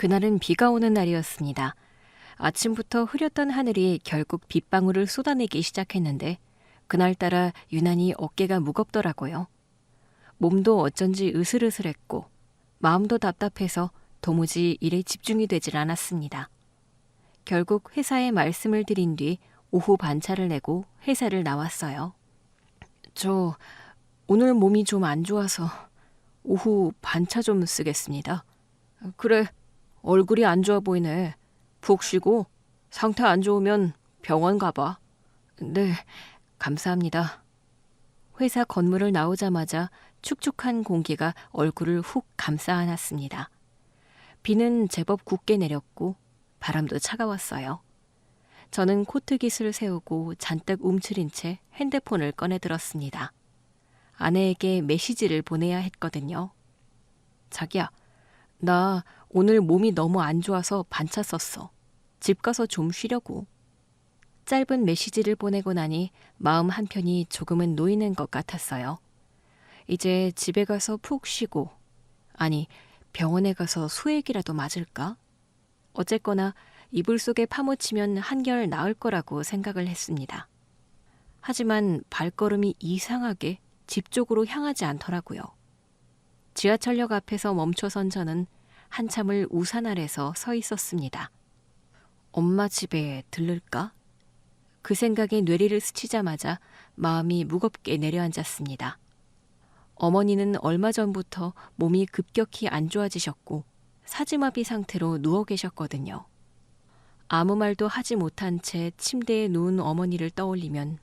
그날은 비가 오는 날이었습니다. 아침부터 흐렸던 하늘이 결국 빗방울을 쏟아내기 시작했는데 그날따라 유난히 어깨가 무겁더라고요. 몸도 어쩐지 으슬으슬했고 마음도 답답해서 도무지 일에 집중이 되질 않았습니다. 결국 회사에 말씀을 드린 뒤 오후 반차를 내고 회사를 나왔어요. 저 오늘 몸이 좀 안 좋아서 오후 반차 좀 쓰겠습니다. 그래, 얼굴이 안 좋아 보이네. 푹 쉬고 상태 안 좋으면 병원 가봐. 네, 감사합니다. 회사 건물을 나오자마자 축축한 공기가 얼굴을 훅 감싸 안았습니다. 비는 제법 굳게 내렸고 바람도 차가웠어요. 저는 코트깃을 세우고 잔뜩 움츠린 채 핸드폰을 꺼내 들었습니다. 아내에게 메시지를 보내야 했거든요. 자기야, 나 오늘 몸이 너무 안 좋아서 반차 썼어. 집 가서 좀 쉬려고. 짧은 메시지를 보내고 나니 마음 한편이 조금은 놓이는 것 같았어요. 이제 집에 가서 푹 쉬고, 아니 병원에 가서 수액이라도 맞을까? 어쨌거나 이불 속에 파묻히면 한결 나을 거라고 생각을 했습니다. 하지만 발걸음이 이상하게 집 쪽으로 향하지 않더라고요. 지하철역 앞에서 멈춰선 저는 한참을 우산 아래서 서 있었습니다. 엄마 집에 들를까? 그 생각에 뇌리를 스치자마자 마음이 무겁게 내려앉았습니다. 어머니는 얼마 전부터 몸이 급격히 안 좋아지셨고 사지마비 상태로 누워 계셨거든요. 아무 말도 하지 못한 채 침대에 누운 어머니를 떠올리면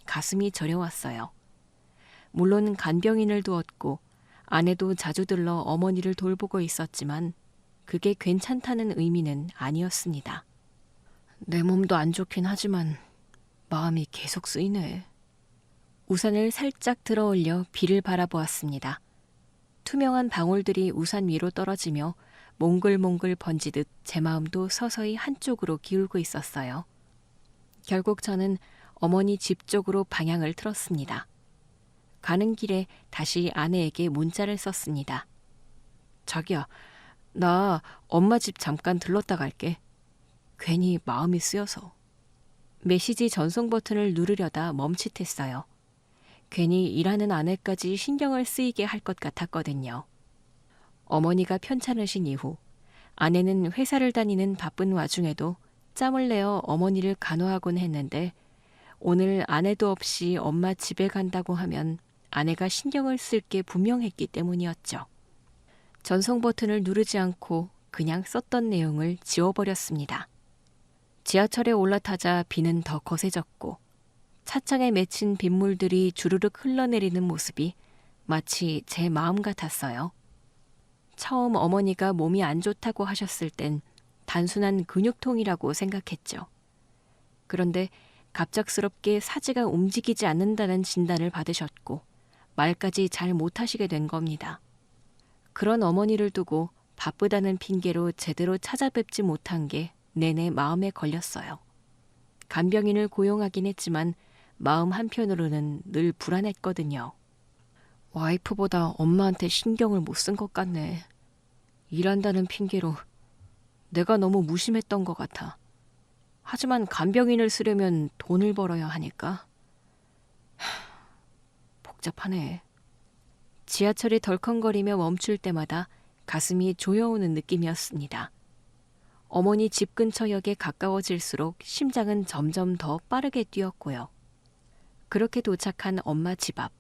가슴이 저려왔어요. 물론 간병인을 두었고 아내도 자주 들러 어머니를 돌보고 있었지만 그게 괜찮다는 의미는 아니었습니다. 내 몸도 안 좋긴 하지만 마음이 계속 쓰이네. 우산을 살짝 들어 올려 비를 바라보았습니다. 투명한 방울들이 우산 위로 떨어지며 몽글몽글 번지듯 제 마음도 서서히 한쪽으로 기울고 있었어요. 결국 저는 어머니 집 쪽으로 방향을 틀었습니다. 가는 길에 다시 아내에게 문자를 썼습니다. 자기야, 나 엄마 집 잠깐 들렀다 갈게. 괜히 마음이 쓰여서. 메시지 전송 버튼을 누르려다 멈칫했어요. 괜히 일하는 아내까지 신경을 쓰이게 할 것 같았거든요. 어머니가 편찮으신 이후 아내는 회사를 다니는 바쁜 와중에도 짬을 내어 어머니를 간호하곤 했는데 오늘 아내도 없이 엄마 집에 간다고 하면 아내가 신경을 쓸 게 분명했기 때문이었죠. 전송 버튼을 누르지 않고 그냥 썼던 내용을 지워버렸습니다. 지하철에 올라타자 비는 더 거세졌고 차창에 맺힌 빗물들이 주르륵 흘러내리는 모습이 마치 제 마음 같았어요. 처음 어머니가 몸이 안 좋다고 하셨을 땐 단순한 근육통이라고 생각했죠. 그런데 갑작스럽게 사지가 움직이지 않는다는 진단을 받으셨고 말까지 잘 못하시게 된 겁니다. 그런 어머니를 두고 바쁘다는 핑계로 제대로 찾아뵙지 못한 게 내내 마음에 걸렸어요. 간병인을 고용하긴 했지만 마음 한편으로는 늘 불안했거든요. 와이프보다 엄마한테 신경을 못 쓴 것 같네. 일한다는 핑계로 내가 너무 무심했던 것 같아. 하지만 간병인을 쓰려면 돈을 벌어야 하니까. 복잡하네. 지하철이 덜컹거리며 멈출 때마다 가슴이 조여오는 느낌이었습니다. 어머니 집 근처 역에 가까워질수록 심장은 점점 더 빠르게 뛰었고요. 그렇게 도착한 엄마 집 앞.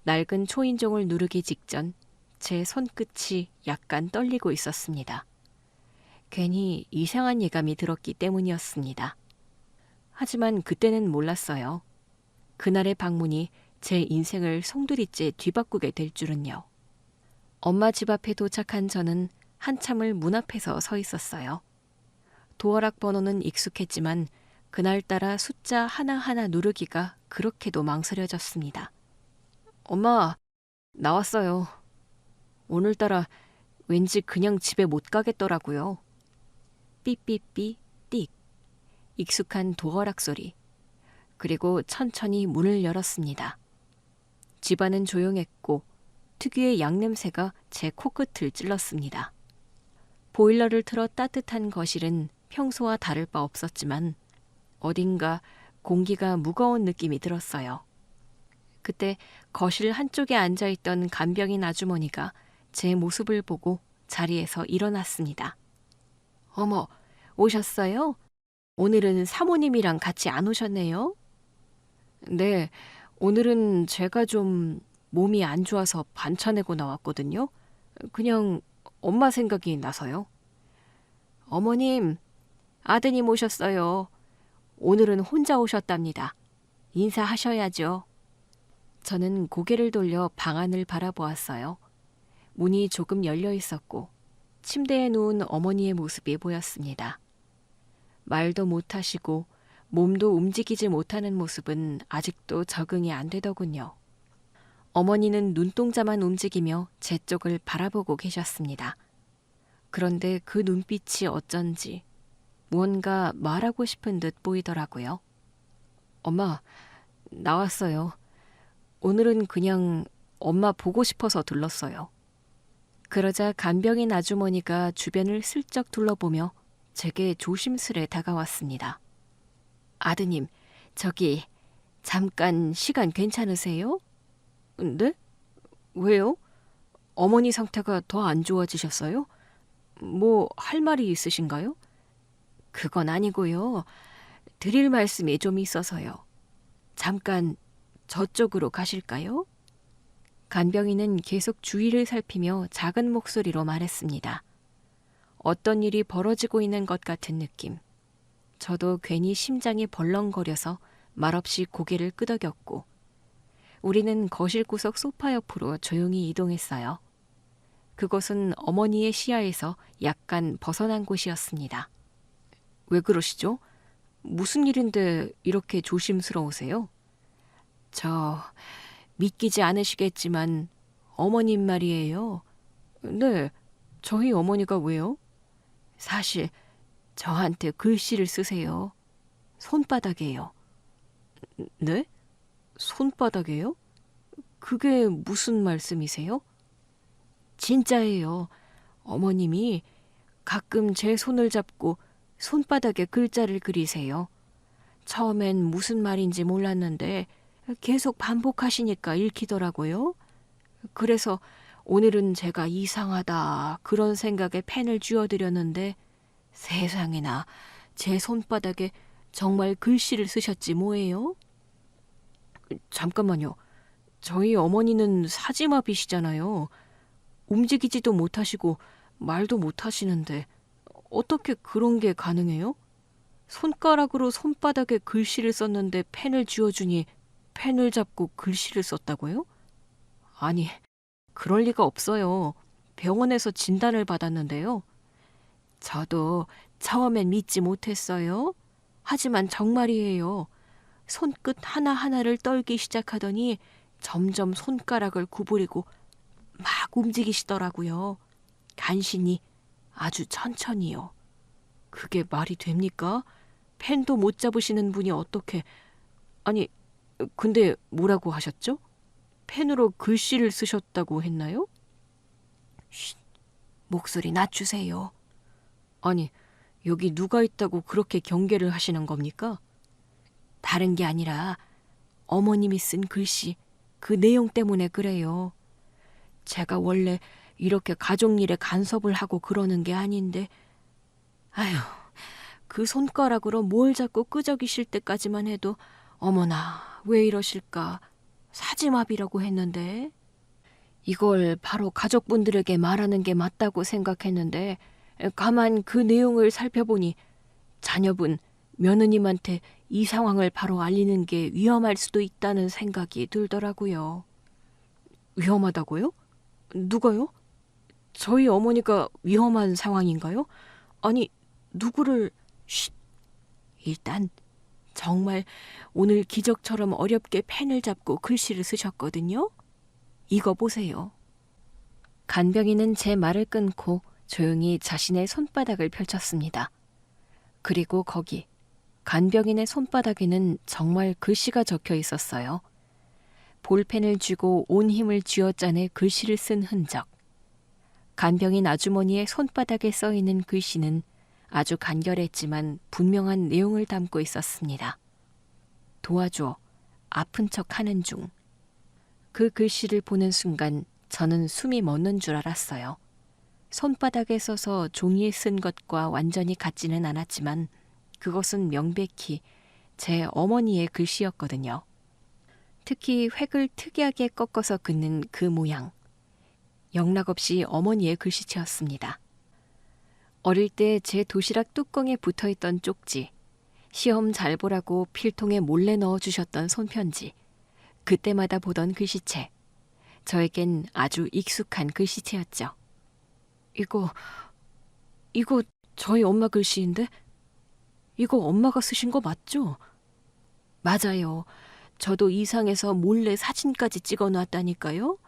낡은 초인종을 누르기 직전 제 손끝이 약간 떨리고 있었습니다. 괜히 이상한 예감이 들었기 때문이었습니다. 하지만 그때는 몰랐어요. 그날의 방문이 제 인생을 송두리째 뒤바꾸게 될 줄은요. 엄마 집 앞에 도착한 저는 한참을 문 앞에서 서 있었어요. 도어락 번호는 익숙했지만 그날따라 숫자 하나하나 누르기가 그렇게도 망설여졌습니다. 엄마, 나왔어요. 오늘따라 왠지 그냥 집에 못 가겠더라고요. 삐삐삐 띡. 익숙한 도어락 소리. 그리고 천천히 문을 열었습니다. 집안은 조용했고 특유의 양냄새가 제 코끝을 찔렀습니다. 보일러를 틀어 따뜻한 거실은 평소와 다를 바 없었지만 어딘가 공기가 무거운 느낌이 들었어요. 그때 거실 한쪽에 앉아있던 간병인 아주머니가 제 모습을 보고 자리에서 일어났습니다. 어머, 오셨어요? 오늘은 사모님이랑 같이 안 오셨네요? 네, 오늘은 제가 좀 몸이 안 좋아서 반차 내고 나왔거든요. 그냥 엄마 생각이 나서요. 어머님, 아드님 오셨어요. 오늘은 혼자 오셨답니다. 인사하셔야죠. 저는 고개를 돌려 방 안을 바라보았어요. 문이 조금 열려 있었고 침대에 누운 어머니의 모습이 보였습니다. 말도 못하시고 몸도 움직이지 못하는 모습은 아직도 적응이 안 되더군요. 어머니는 눈동자만 움직이며 제 쪽을 바라보고 계셨습니다. 그런데 그 눈빛이 어쩐지 무언가 말하고 싶은 듯 보이더라고요. 엄마, 나왔어요. 오늘은 그냥 엄마 보고 싶어서 들렀어요. 그러자 간병인 아주머니가 주변을 슬쩍 둘러보며 제게 조심스레 다가왔습니다. 아드님, 저기 잠깐 시간 괜찮으세요? 네? 왜요? 어머니 상태가 더 안 좋아지셨어요? 뭐 할 말이 있으신가요? 그건 아니고요. 드릴 말씀이 좀 있어서요. 잠깐 저쪽으로 가실까요? 간병인은 계속 주위를 살피며 작은 목소리로 말했습니다. 어떤 일이 벌어지고 있는 것 같은 느낌. 저도 괜히 심장이 벌렁거려서 말없이 고개를 끄덕였고 우리는 거실 구석 소파 옆으로 조용히 이동했어요. 그곳은 어머니의 시야에서 약간 벗어난 곳이었습니다. 왜 그러시죠? 무슨 일인데 이렇게 조심스러우세요? 저 믿기지 않으시겠지만 어머님 말이에요. 네, 저희 어머니가 왜요? 사실 저한테 글씨를 쓰세요. 손바닥에요. 네? 손바닥에요? 그게 무슨 말씀이세요? 진짜예요. 어머님이 가끔 제 손을 잡고 손바닥에 글자를 그리세요. 처음엔 무슨 말인지 몰랐는데 계속 반복하시니까 읽히더라고요. 그래서 오늘은 제가 이상하다 그런 생각에 펜을 쥐어드렸는데 세상에나 제 손바닥에 정말 글씨를 쓰셨지 뭐예요? 잠깐만요. 저희 어머니는 사지마비시잖아요. 움직이지도 못하시고 말도 못하시는데 어떻게 그런 게 가능해요? 손가락으로 손바닥에 글씨를 썼는데 펜을 쥐어주니 펜을 잡고 글씨를 썼다고요? 아니, 그럴 리가 없어요. 병원에서 진단을 받았는데요. 저도 처음엔 믿지 못했어요. 하지만 정말이에요. 손끝 하나하나를 떨기 시작하더니 점점 손가락을 구부리고 막 움직이시더라고요. 간신히 아주 천천히요. 그게 말이 됩니까? 펜도 못 잡으시는 분이 어떻게... 아니, 근데 뭐라고 하셨죠? 펜으로 글씨를 쓰셨다고 했나요? 쉿, 목소리 낮추세요. 아니, 여기 누가 있다고 그렇게 경계를 하시는 겁니까? 다른 게 아니라 어머님이 쓴 글씨, 그 내용 때문에 그래요. 제가 원래 이렇게 가족 일에 간섭을 하고 그러는 게 아닌데 아휴, 그 손가락으로 뭘 자꾸 끄적이실 때까지만 해도 어머나 왜 이러실까 사지마비라고 했는데 이걸 바로 가족분들에게 말하는 게 맞다고 생각했는데 가만 그 내용을 살펴보니 자녀분, 며느님한테 이 상황을 바로 알리는 게 위험할 수도 있다는 생각이 들더라고요. 위험하다고요? 누가요? 저희 어머니가 위험한 상황인가요? 아니, 누구를... 쉿! 일단 정말 오늘 기적처럼 어렵게 펜을 잡고 글씨를 쓰셨거든요. 이거 보세요. 간병인은 제 말을 끊고 조용히 자신의 손바닥을 펼쳤습니다. 그리고 거기 간병인의 손바닥에는 정말 글씨가 적혀 있었어요. 볼펜을 쥐고 온 힘을 쥐어짜내 글씨를 쓴 흔적. 간병인 아주머니의 손바닥에 써 있는 글씨는 아주 간결했지만 분명한 내용을 담고 있었습니다. 도와줘. 아픈 척 하는 중. 그 글씨를 보는 순간 저는 숨이 멎는 줄 알았어요. 손바닥에 써서 종이에 쓴 것과 완전히 같지는 않았지만 그것은 명백히 제 어머니의 글씨였거든요. 특히 획을 특이하게 꺾어서 긋는 그 모양. 영락없이 어머니의 글씨체였습니다. 어릴 때 제 도시락 뚜껑에 붙어있던 쪽지, 시험 잘 보라고 필통에 몰래 넣어주셨던 손편지, 그때마다 보던 글씨체, 저에겐 아주 익숙한 글씨체였죠. 이거 저희 엄마 글씨인데? 이거 엄마가 쓰신 거 맞죠? 맞아요. 저도 이상해서 몰래 사진까지 찍어놨다니까요.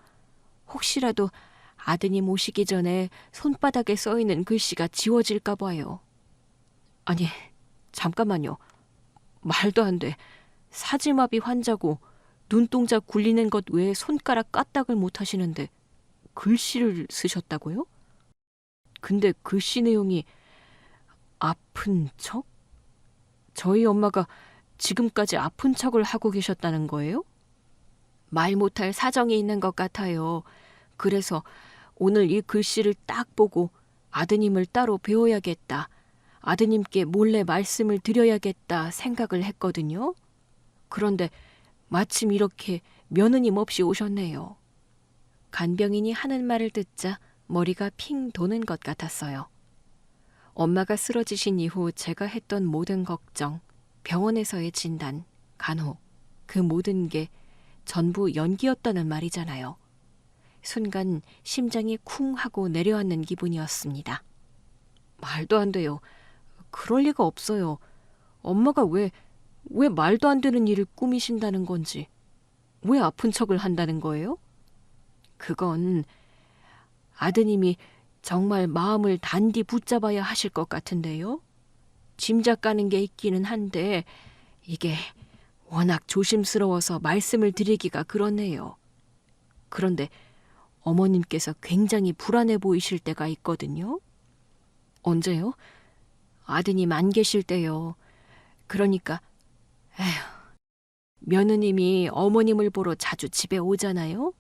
혹시라도 아드님 오시기 전에 손바닥에 써있는 글씨가 지워질까 봐요. 아니, 잠깐만요. 말도 안 돼. 사지마비 환자고 눈동자 굴리는 것 외에 손가락 까딱을 못 하시는데 글씨를 쓰셨다고요? 근데 글씨 내용이 아픈 척? 저희 엄마가 지금까지 아픈 척을 하고 계셨다는 거예요? 말 못할 사정이 있는 것 같아요. 그래서 오늘 이 글씨를 딱 보고 아드님을 따로 배워야겠다. 아드님께 몰래 말씀을 드려야겠다 생각을 했거든요. 그런데 마침 이렇게 며느님 없이 오셨네요. 간병인이 하는 말을 듣자 머리가 핑 도는 것 같았어요. 엄마가 쓰러지신 이후 제가 했던 모든 걱정, 병원에서의 진단, 간호, 그 모든 게 전부 연기였다는 말이잖아요. 순간 심장이 쿵 하고 내려앉는 기분이었습니다. 말도 안 돼요. 그럴 리가 없어요. 엄마가 왜 말도 안 되는 일을 꾸미신다는 건지, 왜 아픈 척을 한다는 거예요? 그건 아드님이 정말 마음을 단디 붙잡아야 하실 것 같은데요. 짐작 가는 게 있기는 한데 이게 워낙 조심스러워서 말씀을 드리기가 그렇네요. 그런데 어머님께서 굉장히 불안해 보이실 때가 있거든요. 언제요? 아드님 안 계실 때요. 그러니까 며느님이 어머님을 보러 자주 집에 오잖아요.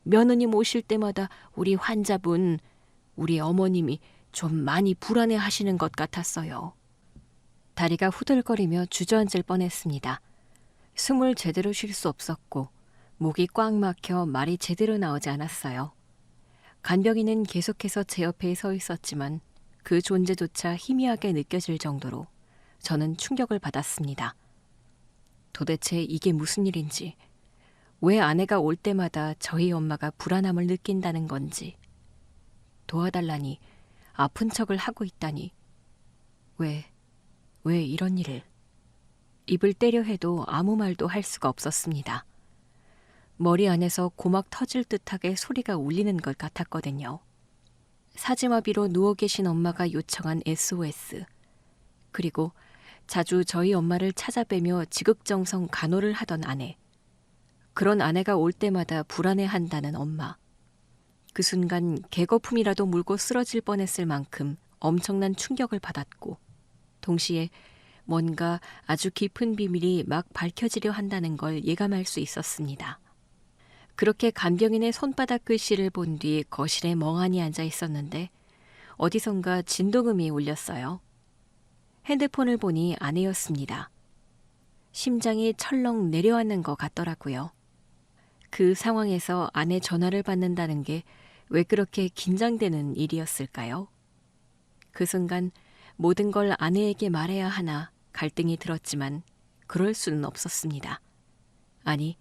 며느님 오실 때마다 우리 환자분, 우리 어머님이 좀 많이 불안해 하시는 것 같았어요. 다리가 후들거리며 주저앉을 뻔했습니다. 숨을 제대로 쉴 수 없었고 목이 꽉 막혀 말이 제대로 나오지 않았어요. 간병인은 계속해서 제 옆에 서 있었지만 그 존재조차 희미하게 느껴질 정도로 저는 충격을 받았습니다. 도대체 이게 무슨 일인지, 왜 아내가 올 때마다 저희 엄마가 불안함을 느낀다는 건지, 도와달라니 아픈 척을 하고 있다니, 왜 이런 일을. 입을 떼려 해도 아무 말도 할 수가 없었습니다. 머리 안에서 고막 터질 듯하게 소리가 울리는 것 같았거든요. 사지마비로 누워 계신 엄마가 요청한 SOS, 그리고 자주 저희 엄마를 찾아뵈며 지극정성 간호를 하던 아내, 그런 아내가 올 때마다 불안해한다는 엄마. 그 순간 개거품이라도 물고 쓰러질 뻔했을 만큼 엄청난 충격을 받았고 동시에 뭔가 아주 깊은 비밀이 막 밝혀지려 한다는 걸 예감할 수 있었습니다. 그렇게 간병인의 손바닥 글씨를 본 뒤 거실에 멍하니 앉아 있었는데 어디선가 진동음이 울렸어요. 핸드폰을 보니 아내였습니다. 심장이 철렁 내려앉는 것 같더라고요. 그 상황에서 아내 전화를 받는다는 게 왜 그렇게 긴장되는 일이었을까요? 그 순간 모든 걸 아내에게 말해야 하나 갈등이 들었지만 그럴 수는 없었습니다. 아니,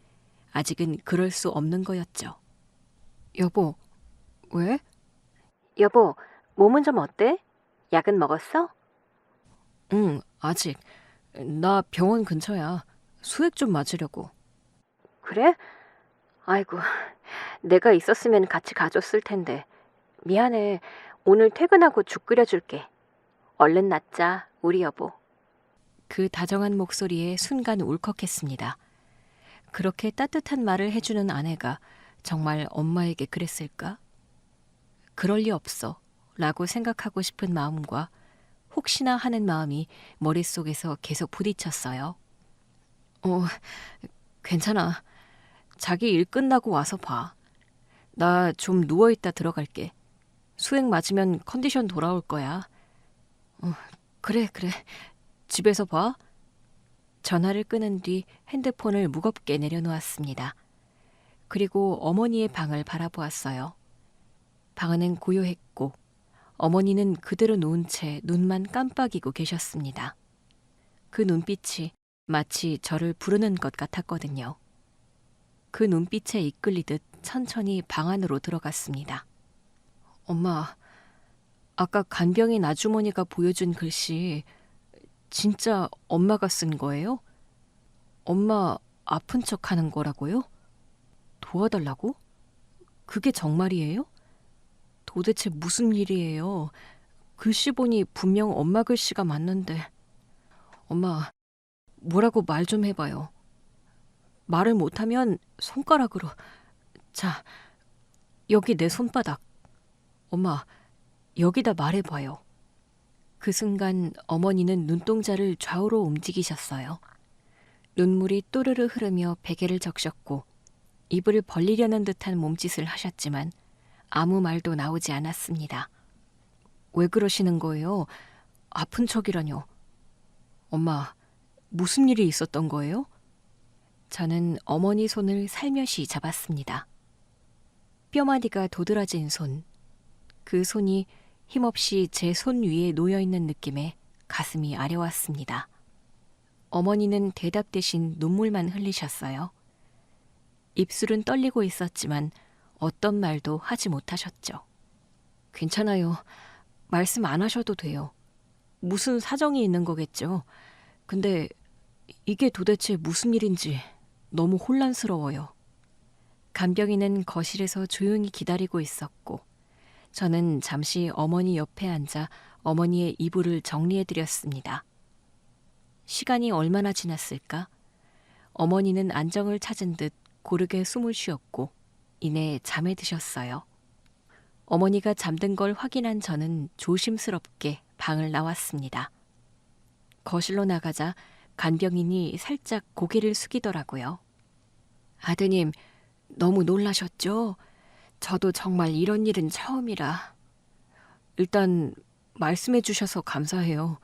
아직은 그럴 수 없는 거였죠. 여보, 왜? 여보, 몸은 좀 어때? 약은 먹었어? 응, 아직. 나 병원 근처야. 수액 좀 맞으려고. 그래? 아이고, 내가 있었으면 같이 가줬을 텐데. 미안해. 오늘 퇴근하고 죽 끓여줄게. 얼른 낫자, 우리 여보. 그 다정한 목소리에 순간 울컥했습니다. 그렇게 따뜻한 말을 해주는 아내가 정말 엄마에게 그랬을까? 그럴 리 없어 라고 생각하고 싶은 마음과 혹시나 하는 마음이 머릿속에서 계속 부딪혔어요. 괜찮아. 자기 일 끝나고 와서 봐. 나 좀 누워있다 들어갈게. 수액 맞으면 컨디션 돌아올 거야. 그래. 집에서 봐. 전화를 끊은 뒤 핸드폰을 무겁게 내려놓았습니다. 그리고 어머니의 방을 바라보았어요. 방 안은 고요했고 어머니는 그대로 누운 채 눈만 깜빡이고 계셨습니다. 그 눈빛이 마치 저를 부르는 것 같았거든요. 그 눈빛에 이끌리듯 천천히 방 안으로 들어갔습니다. 엄마, 아까 간병인 아주머니가 보여준 글씨 진짜 엄마가 쓴 거예요? 엄마 아픈 척 하는 거라고요? 도와달라고? 그게 정말이에요? 도대체 무슨 일이에요? 글씨 보니 분명 엄마 글씨가 맞는데. 엄마, 뭐라고 말 좀 해봐요. 말을 못하면 손가락으로. 자, 여기 내 손바닥. 엄마, 여기다 말해봐요. 그 순간 어머니는 눈동자를 좌우로 움직이셨어요. 눈물이 또르르 흐르며 베개를 적셨고 입을 벌리려는 듯한 몸짓을 하셨지만 아무 말도 나오지 않았습니다. 왜 그러시는 거예요? 아픈 척이라뇨. 엄마, 무슨 일이 있었던 거예요? 저는 어머니 손을 살며시 잡았습니다. 뼈마디가 도드라진 손, 그 손이 힘없이 제 손 위에 놓여있는 느낌에 가슴이 아려왔습니다. 어머니는 대답 대신 눈물만 흘리셨어요. 입술은 떨리고 있었지만 어떤 말도 하지 못하셨죠. 괜찮아요. 말씀 안 하셔도 돼요. 무슨 사정이 있는 거겠죠. 근데 이게 도대체 무슨 일인지 너무 혼란스러워요. 간병인은 거실에서 조용히 기다리고 있었고 저는 잠시 어머니 옆에 앉아 어머니의 이불을 정리해드렸습니다. 시간이 얼마나 지났을까? 어머니는 안정을 찾은 듯 고르게 숨을 쉬었고 이내 잠에 드셨어요. 어머니가 잠든 걸 확인한 저는 조심스럽게 방을 나왔습니다. 거실로 나가자 간병인이 살짝 고개를 숙이더라고요. 아드님, 너무 놀라셨죠? 저도 정말 이런 일은 처음이라. 일단 말씀해 주셔서 감사해요.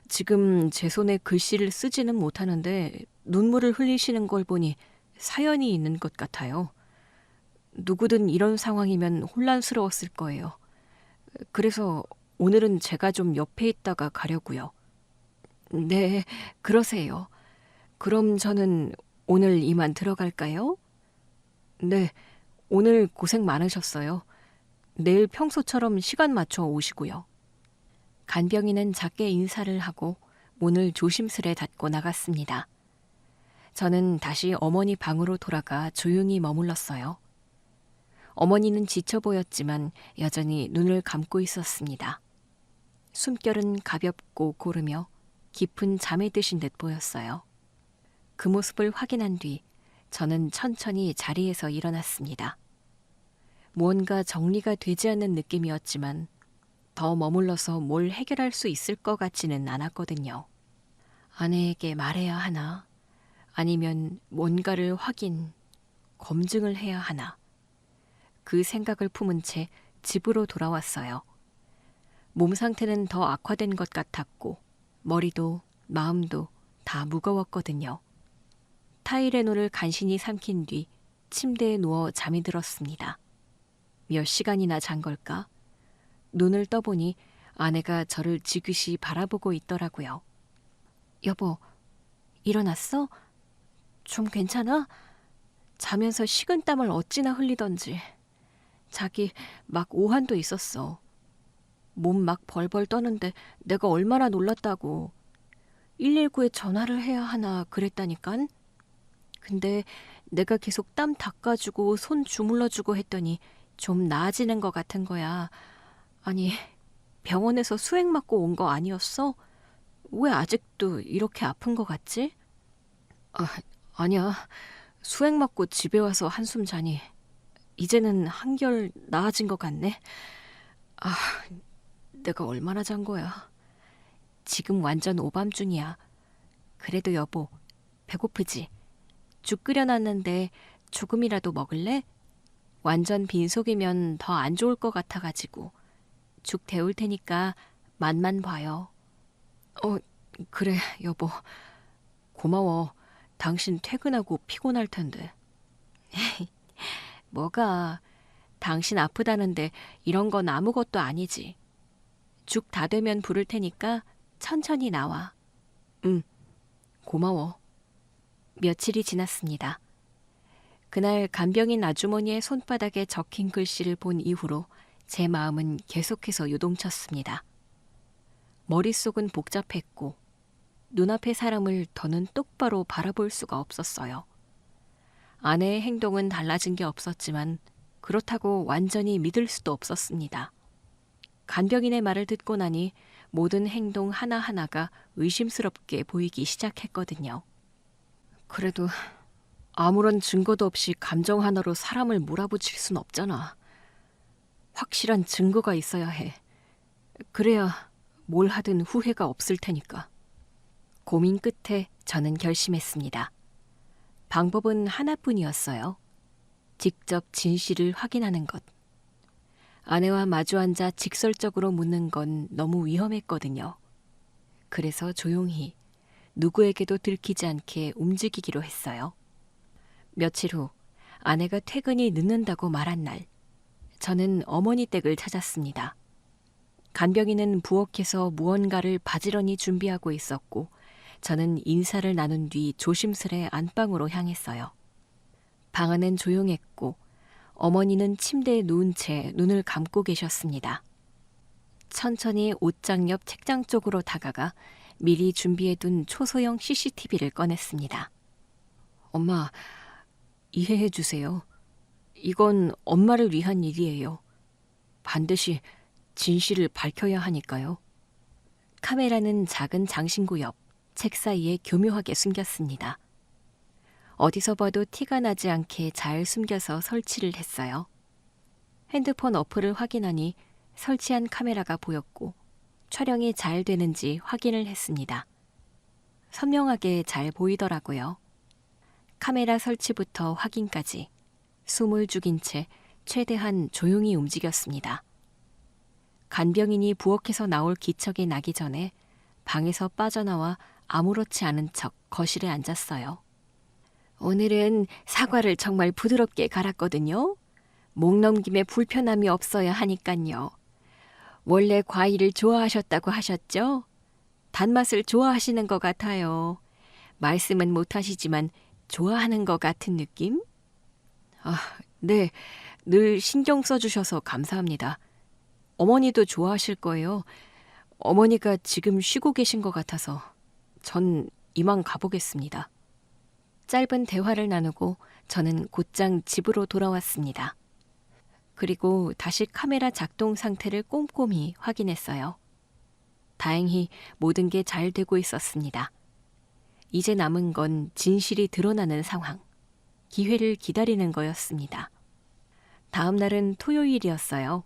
지금 제 손에 글씨를 쓰지는 못하는데 눈물을 흘리시는 걸 보니 사연이 있는 것 같아요. 누구든 이런 상황이면 혼란스러웠을 거예요. 그래서 오늘은 제가 좀 옆에 있다가 가려고요. 네, 그러세요. 그럼 저는 오늘 이만 들어갈까요? 네, 오늘 고생 많으셨어요. 내일 평소처럼 시간 맞춰 오시고요. 간병인은 작게 인사를 하고 문을 조심스레 닫고 나갔습니다. 저는 다시 어머니 방으로 돌아가 조용히 머물렀어요. 어머니는 지쳐 보였지만 여전히 눈을 감고 있었습니다. 숨결은 가볍고 고르며 깊은 잠에 드신 듯 보였어요. 그 모습을 확인한 뒤 저는 천천히 자리에서 일어났습니다. 무언가 정리가 되지 않는 느낌이었지만 더 머물러서 뭘 해결할 수 있을 것 같지는 않았거든요. 아내에게 말해야 하나? 아니면 뭔가를 검증을 해야 하나? 그 생각을 품은 채 집으로 돌아왔어요. 몸 상태는 더 악화된 것 같았고 머리도 마음도 다 무거웠거든요. 타이레놀을 간신히 삼킨 뒤 침대에 누워 잠이 들었습니다. 몇 시간이나 잔 걸까? 눈을 떠보니 아내가 저를 지그시 바라보고 있더라고요. 여보, 일어났어? 좀 괜찮아? 자면서 식은땀을 어찌나 흘리던지. 자기 막 오한도 있었어. 몸 막 벌벌 떠는데 내가 얼마나 놀랐다고. 119에 전화를 해야 하나 그랬다니깐. 근데 내가 계속 땀 닦아주고 손 주물러주고 했더니 좀 나아지는 것 같은 거야. 아니, 병원에서 수액 맞고 온 거 아니었어? 왜 아직도 이렇게 아픈 거 같지? 아니야. 수액 맞고 집에 와서 한숨 자니 이제는 한결 나아진 것 같네. 아, 내가 얼마나 잔 거야. 지금 완전 오밤중이야. 그래도 여보, 배고프지? 죽 끓여놨는데 조금이라도 먹을래? 완전 빈속이면 더 안 좋을 것 같아가지고. 죽 데울 테니까 맛만 봐요. 그래, 여보. 고마워. 당신 퇴근하고 피곤할 텐데. 뭐가, 당신 아프다는데 이런 건 아무것도 아니지. 죽 다 되면 부를 테니까 천천히 나와. 응, 고마워. 며칠이 지났습니다. 그날 간병인 아주머니의 손바닥에 적힌 글씨를 본 이후로 제 마음은 계속해서 요동쳤습니다. 머릿속은 복잡했고 눈앞의 사람을 더는 똑바로 바라볼 수가 없었어요. 아내의 행동은 달라진 게 없었지만 그렇다고 완전히 믿을 수도 없었습니다. 간병인의 말을 듣고 나니 모든 행동 하나하나가 의심스럽게 보이기 시작했거든요. 그래도 아무런 증거도 없이 감정 하나로 사람을 몰아붙일 순 없잖아. 확실한 증거가 있어야 해. 그래야 뭘 하든 후회가 없을 테니까. 고민 끝에 저는 결심했습니다. 방법은 하나뿐이었어요. 직접 진실을 확인하는 것. 아내와 마주 앉아 직설적으로 묻는 건 너무 위험했거든요. 그래서 조용히 누구에게도 들키지 않게 움직이기로 했어요. 며칠 후 아내가 퇴근이 늦는다고 말한 날, 저는 어머니 댁을 찾았습니다. 간병인은 부엌에서 무언가를 바지런히 준비하고 있었고 저는 인사를 나눈 뒤 조심스레 안방으로 향했어요. 방 안은 조용했고 어머니는 침대에 누운 채 눈을 감고 계셨습니다. 천천히 옷장 옆 책장 쪽으로 다가가 미리 준비해둔 초소형 CCTV를 꺼냈습니다. 엄마, 이해해 주세요. 이건 엄마를 위한 일이에요. 반드시 진실을 밝혀야 하니까요. 카메라는 작은 장신구 옆 책 사이에 교묘하게 숨겼습니다. 어디서 봐도 티가 나지 않게 잘 숨겨서 설치를 했어요. 핸드폰 어플을 확인하니 설치한 카메라가 보였고 촬영이 잘 되는지 확인을 했습니다. 선명하게 잘 보이더라고요. 카메라 설치부터 확인까지 숨을 죽인 채 최대한 조용히 움직였습니다. 간병인이 부엌에서 나올 기척이 나기 전에 방에서 빠져나와 아무렇지 않은 척 거실에 앉았어요. 오늘은 사과를 정말 부드럽게 갈았거든요. 목 넘김에 불편함이 없어야 하니깐요. 원래 과일을 좋아하셨다고 하셨죠? 단맛을 좋아하시는 것 같아요. 말씀은 못하시지만 좋아하는 것 같은 느낌? 네. 늘 신경 써주셔서 감사합니다. 어머니도 좋아하실 거예요. 어머니가 지금 쉬고 계신 것 같아서 전 이만 가보겠습니다. 짧은 대화를 나누고 저는 곧장 집으로 돌아왔습니다. 그리고 다시 카메라 작동 상태를 꼼꼼히 확인했어요. 다행히 모든 게 잘 되고 있었습니다. 이제 남은 건 진실이 드러나는 상황, 기회를 기다리는 거였습니다. 다음 날은 토요일이었어요.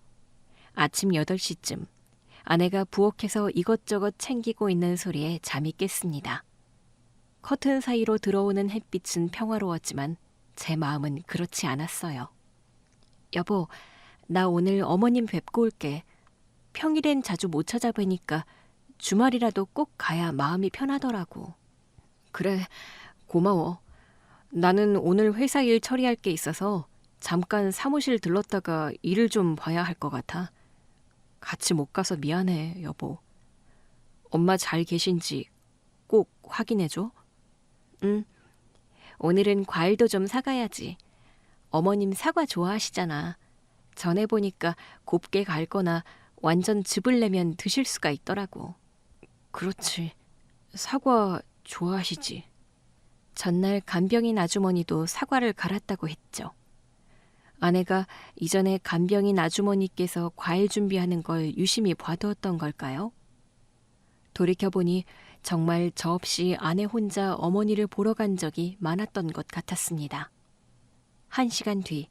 아침 8시쯤 아내가 부엌에서 이것저것 챙기고 있는 소리에 잠이 깼습니다. 커튼 사이로 들어오는 햇빛은 평화로웠지만 제 마음은 그렇지 않았어요. 여보, 나 오늘 어머님 뵙고 올게. 평일엔 자주 못 찾아뵈니까 주말이라도 꼭 가야 마음이 편하더라고. 그래, 고마워. 나는 오늘 회사 일 처리할 게 있어서 잠깐 사무실 들렀다가 일을 좀 봐야 할 것 같아. 같이 못 가서 미안해, 여보. 엄마 잘 계신지 꼭 확인해줘. 응. 오늘은 과일도 좀 사가야지. 어머님 사과 좋아하시잖아. 전에 보니까 곱게 갈거나 완전 즙을 내면 드실 수가 있더라고. 그렇지. 사과 좋아하시지. 전날 간병인 아주머니도 사과를 갈았다고 했죠. 아내가 이전에 간병인 아주머니께서 과일 준비하는 걸 유심히 봐두었던 걸까요? 돌이켜보니 정말 저 없이 아내 혼자 어머니를 보러 간 적이 많았던 것 같았습니다. 1시간 뒤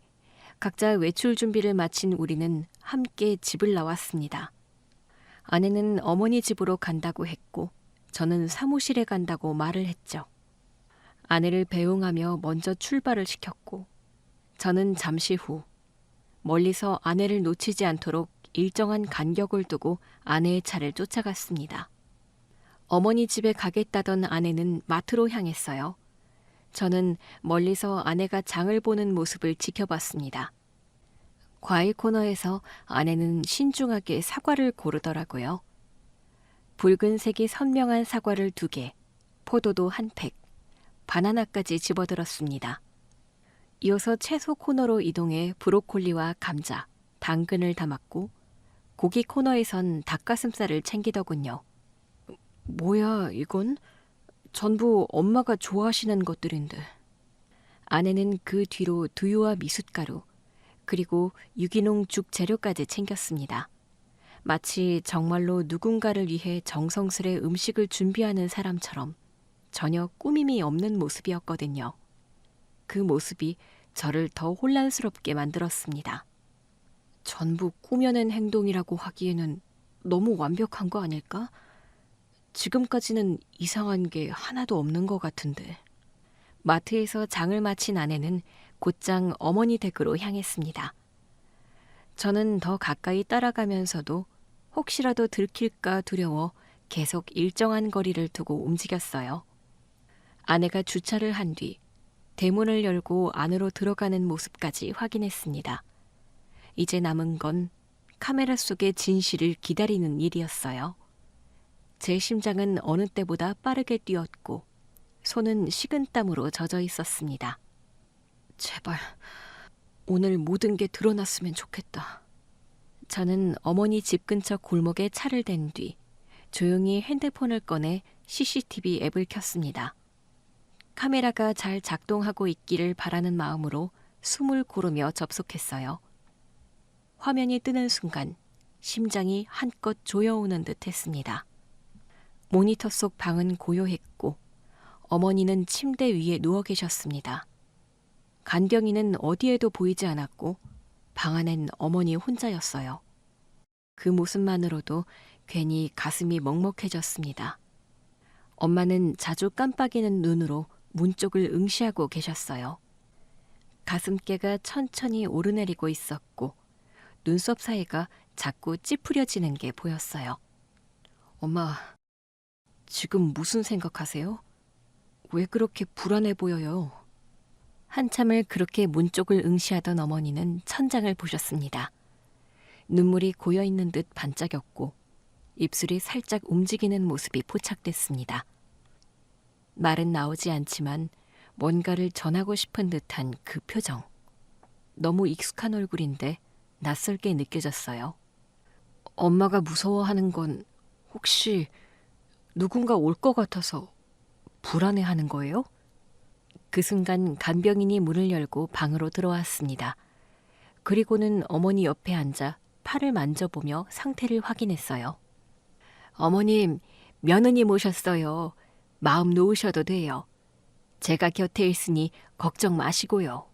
각자 외출 준비를 마친 우리는 함께 집을 나왔습니다. 아내는 어머니 집으로 간다고 했고 저는 사무실에 간다고 말을 했죠. 아내를 배웅하며 먼저 출발을 시켰고 저는 잠시 후 멀리서 아내를 놓치지 않도록 일정한 간격을 두고 아내의 차를 쫓아갔습니다. 어머니 집에 가겠다던 아내는 마트로 향했어요. 저는 멀리서 아내가 장을 보는 모습을 지켜봤습니다. 과일 코너에서 아내는 신중하게 사과를 고르더라고요. 붉은색이 선명한 사과를 2개, 포도도 한 팩, 바나나까지 집어들었습니다. 이어서 채소 코너로 이동해 브로콜리와 감자, 당근을 담았고 고기 코너에선 닭가슴살을 챙기더군요. 뭐야 이건? 전부 엄마가 좋아하시는 것들인데. 아내는 그 뒤로 두유와 미숫가루, 그리고 유기농 죽 재료까지 챙겼습니다. 마치 정말로 누군가를 위해 정성스레 음식을 준비하는 사람처럼 전혀 꾸밈이 없는 모습이었거든요. 그 모습이 저를 더 혼란스럽게 만들었습니다. 전부 꾸며낸 행동이라고 하기에는 너무 완벽한 거 아닐까? 지금까지는 이상한 게 하나도 없는 것 같은데. 마트에서 장을 마친 아내는 곧장 어머니 댁으로 향했습니다. 저는 더 가까이 따라가면서도 혹시라도 들킬까 두려워 계속 일정한 거리를 두고 움직였어요. 아내가 주차를 한 뒤 대문을 열고 안으로 들어가는 모습까지 확인했습니다. 이제 남은 건 카메라 속의 진실을 기다리는 일이었어요. 제 심장은 어느 때보다 빠르게 뛰었고 손은 식은땀으로 젖어 있었습니다. 제발 오늘 모든 게 드러났으면 좋겠다. 저는 어머니 집 근처 골목에 차를 댄 뒤 조용히 핸드폰을 꺼내 CCTV 앱을 켰습니다. 카메라가 잘 작동하고 있기를 바라는 마음으로 숨을 고르며 접속했어요. 화면이 뜨는 순간 심장이 한껏 조여오는 듯 했습니다. 모니터 속 방은 고요했고 어머니는 침대 위에 누워 계셨습니다. 간병인은 어디에도 보이지 않았고 방 안엔 어머니 혼자였어요. 그 모습만으로도 괜히 가슴이 먹먹해졌습니다. 엄마는 자주 깜빡이는 눈으로 문 쪽을 응시하고 계셨어요. 가슴께가 천천히 오르내리고 있었고 눈썹 사이가 자꾸 찌푸려지는 게 보였어요. 엄마, 지금 무슨 생각하세요? 왜 그렇게 불안해 보여요? 한참을 그렇게 문 쪽을 응시하던 어머니는 천장을 보셨습니다. 눈물이 고여있는 듯 반짝였고 입술이 살짝 움직이는 모습이 포착됐습니다. 말은 나오지 않지만 뭔가를 전하고 싶은 듯한 그 표정. 너무 익숙한 얼굴인데 낯설게 느껴졌어요. 엄마가 무서워하는 건 혹시 누군가 올 것 같아서 불안해하는 거예요? 그 순간 간병인이 문을 열고 방으로 들어왔습니다. 그리고는 어머니 옆에 앉아 팔을 만져보며 상태를 확인했어요. 어머님, 며느님 오셨어요. 마음 놓으셔도 돼요. 제가 곁에 있으니 걱정 마시고요.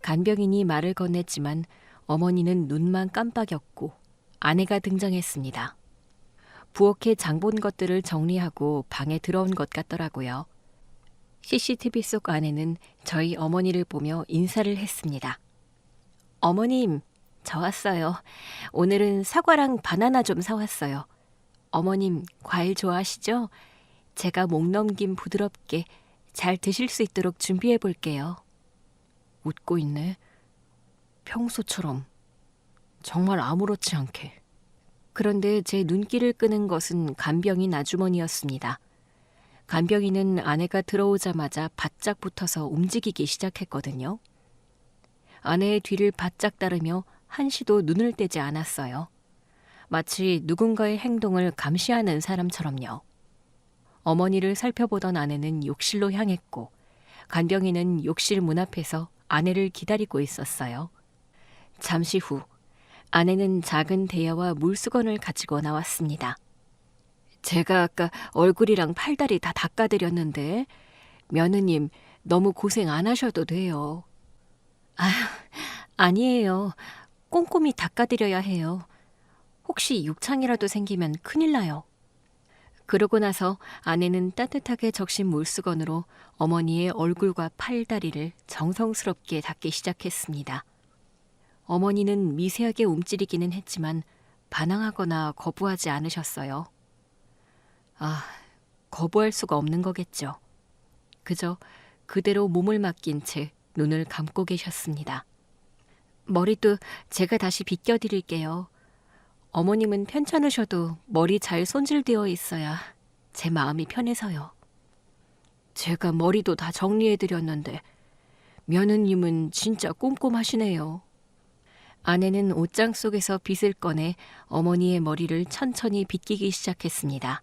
간병인이 말을 건넸지만 어머니는 눈만 깜빡였고 아내가 등장했습니다. 부엌에 장본 것들을 정리하고 방에 들어온 것 같더라고요. CCTV 속 아내는 저희 어머니를 보며 인사를 했습니다. 어머님, 저 왔어요. 오늘은 사과랑 바나나 좀 사왔어요. 어머님, 과일 좋아하시죠? 제가 목 넘김 부드럽게 잘 드실 수 있도록 준비해 볼게요. 웃고 있네. 평소처럼. 정말 아무렇지 않게. 그런데 제 눈길을 끄는 것은 간병인 아주머니였습니다. 간병인은 아내가 들어오자마자 바짝 붙어서 움직이기 시작했거든요. 아내의 뒤를 바짝 따르며 한시도 눈을 떼지 않았어요. 마치 누군가의 행동을 감시하는 사람처럼요. 어머니를 살펴보던 아내는 욕실로 향했고 간병인은 욕실 문 앞에서 아내를 기다리고 있었어요. 잠시 후 아내는 작은 대야와 물수건을 가지고 나왔습니다. 제가 아까 얼굴이랑 팔다리 다 닦아드렸는데 며느님 너무 고생 안 하셔도 돼요. 아휴, 아니에요. 꼼꼼히 닦아드려야 해요. 혹시 욕창이라도 생기면 큰일 나요. 그러고 나서 아내는 따뜻하게 적신 물수건으로 어머니의 얼굴과 팔다리를 정성스럽게 닦기 시작했습니다. 어머니는 미세하게 움츠리기는 했지만 반항하거나 거부하지 않으셨어요. 아, 거부할 수가 없는 거겠죠. 그저 그대로 몸을 맡긴 채 눈을 감고 계셨습니다. 머리도 제가 다시 빗겨드릴게요. 어머님은 편찮으셔도 머리 잘 손질되어 있어야 제 마음이 편해서요. 제가 머리도 다 정리해드렸는데 며느님은 진짜 꼼꼼하시네요. 아내는 옷장 속에서 빗을 꺼내 어머니의 머리를 천천히 빗기기 시작했습니다.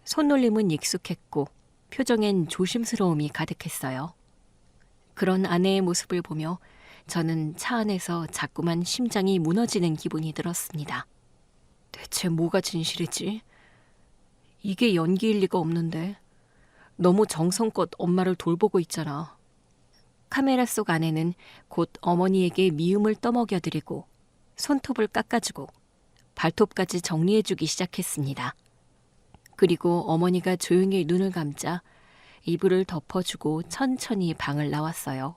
손놀림은 익숙했고 표정엔 조심스러움이 가득했어요. 그런 아내의 모습을 보며 저는 차 안에서 자꾸만 심장이 무너지는 기분이 들었습니다. 대체 뭐가 진실이지? 이게 연기일 리가 없는데. 너무 정성껏 엄마를 돌보고 있잖아. 카메라 속 아내는 곧 어머니에게 미움을 떠먹여드리고 손톱을 깎아주고 발톱까지 정리해주기 시작했습니다. 그리고 어머니가 조용히 눈을 감자 이불을 덮어주고 천천히 방을 나왔어요.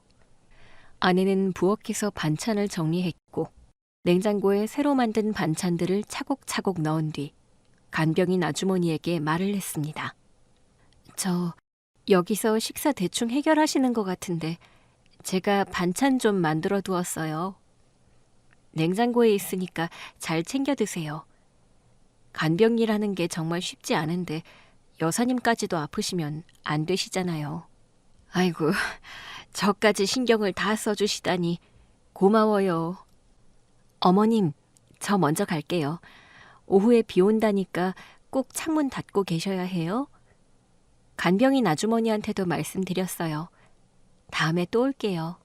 아내는 부엌에서 반찬을 정리했고 냉장고에 새로 만든 반찬들을 차곡차곡 넣은 뒤 간병인 아주머니에게 말을 했습니다. 저 여기서 식사 대충 해결하시는 것 같은데 제가 반찬 좀 만들어 두었어요. 냉장고에 있으니까 잘 챙겨 드세요. 간병이라는 게 정말 쉽지 않은데 여사님까지도 아프시면 안 되시잖아요. 아이고, 저까지 신경을 다 써주시다니 고마워요. 어머님, 저 먼저 갈게요. 오후에 비 온다니까 꼭 창문 닫고 계셔야 해요. 간병인 아주머니한테도 말씀드렸어요. 다음에 또 올게요.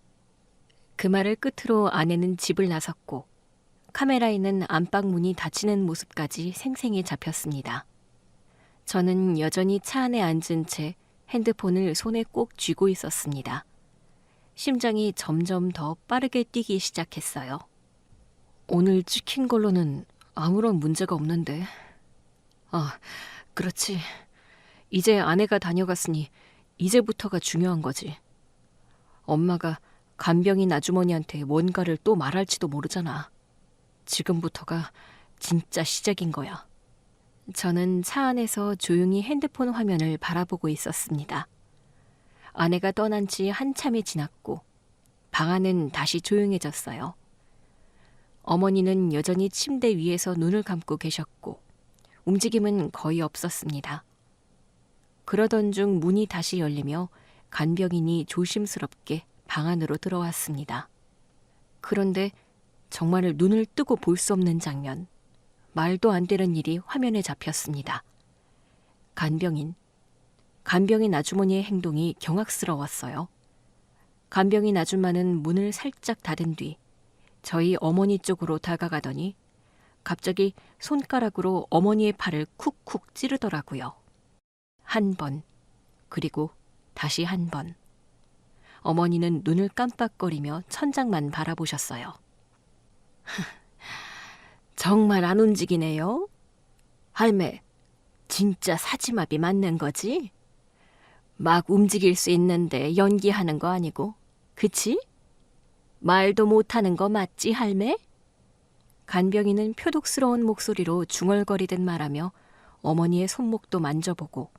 그 말을 끝으로 아내는 집을 나섰고 카메라에는 안방 문이 닫히는 모습까지 생생히 잡혔습니다. 저는 여전히 차 안에 앉은 채 핸드폰을 손에 꼭 쥐고 있었습니다. 심장이 점점 더 빠르게 뛰기 시작했어요. 오늘 찍힌 걸로는 아무런 문제가 없는데. 아, 그렇지. 이제 아내가 다녀갔으니 이제부터가 중요한 거지. 엄마가 간병인 아주머니한테 뭔가를 또 말할지도 모르잖아. 지금부터가 진짜 시작인 거야. 저는 차 안에서 조용히 핸드폰 화면을 바라보고 있었습니다. 아내가 떠난 지 한참이 지났고 방 안은 다시 조용해졌어요. 어머니는 여전히 침대 위에서 눈을 감고 계셨고 움직임은 거의 없었습니다. 그러던 중 문이 다시 열리며 간병인이 조심스럽게 방 안으로 들어왔습니다. 그런데 정말 눈을 뜨고 볼 수 없는 장면, 말도 안 되는 일이 화면에 잡혔습니다. 간병인 아주머니의 행동이 경악스러웠어요. 간병인 아줌마는 문을 살짝 닫은 뒤 저희 어머니 쪽으로 다가가더니 갑자기 손가락으로 어머니의 팔을 쿡쿡 찌르더라고요. 한 번, 그리고 다시 한 번. 어머니는 눈을 깜빡거리며 천장만 바라보셨어요. 정말 안 움직이네요. 할매, 진짜 사지마비 맞는 거지? 막 움직일 수 있는데 연기하는 거 아니고, 그치? 말도 못하는 거 맞지, 할매? 간병인은 표독스러운 목소리로 중얼거리듯 말하며 어머니의 손목도 만져보고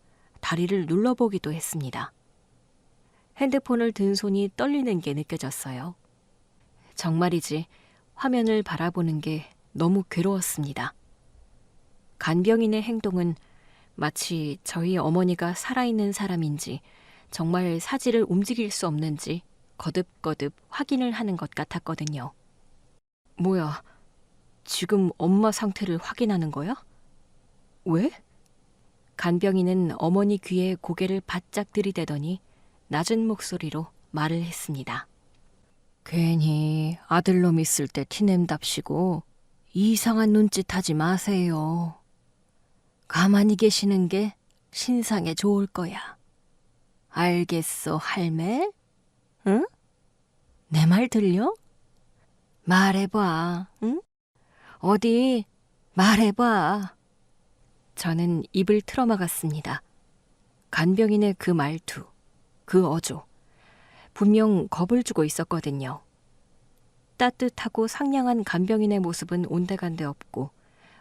다리를 눌러보기도 했습니다. 핸드폰을 든 손이 떨리는 게 느껴졌어요. 정말이지 화면을 바라보는 게 너무 괴로웠습니다. 간병인의 행동은 마치 저희 어머니가 살아있는 사람인지 정말 사지를 움직일 수 없는지 거듭거듭 확인을 하는 것 같았거든요. 뭐야, 지금 엄마 상태를 확인하는 거야? 왜? 간병인은 어머니 귀에 고개를 바짝 들이대더니 낮은 목소리로 말을 했습니다. 괜히 아들놈 있을 때 티냄답시고 이상한 눈짓 하지 마세요. 가만히 계시는 게 신상에 좋을 거야. 알겠어, 할매? 응? 내 말 들려? 말해봐, 응? 어디 말해봐. 저는 입을 틀어막았습니다. 간병인의 그 말투, 그 어조, 분명 겁을 주고 있었거든요. 따뜻하고 상냥한 간병인의 모습은 온데간데 없고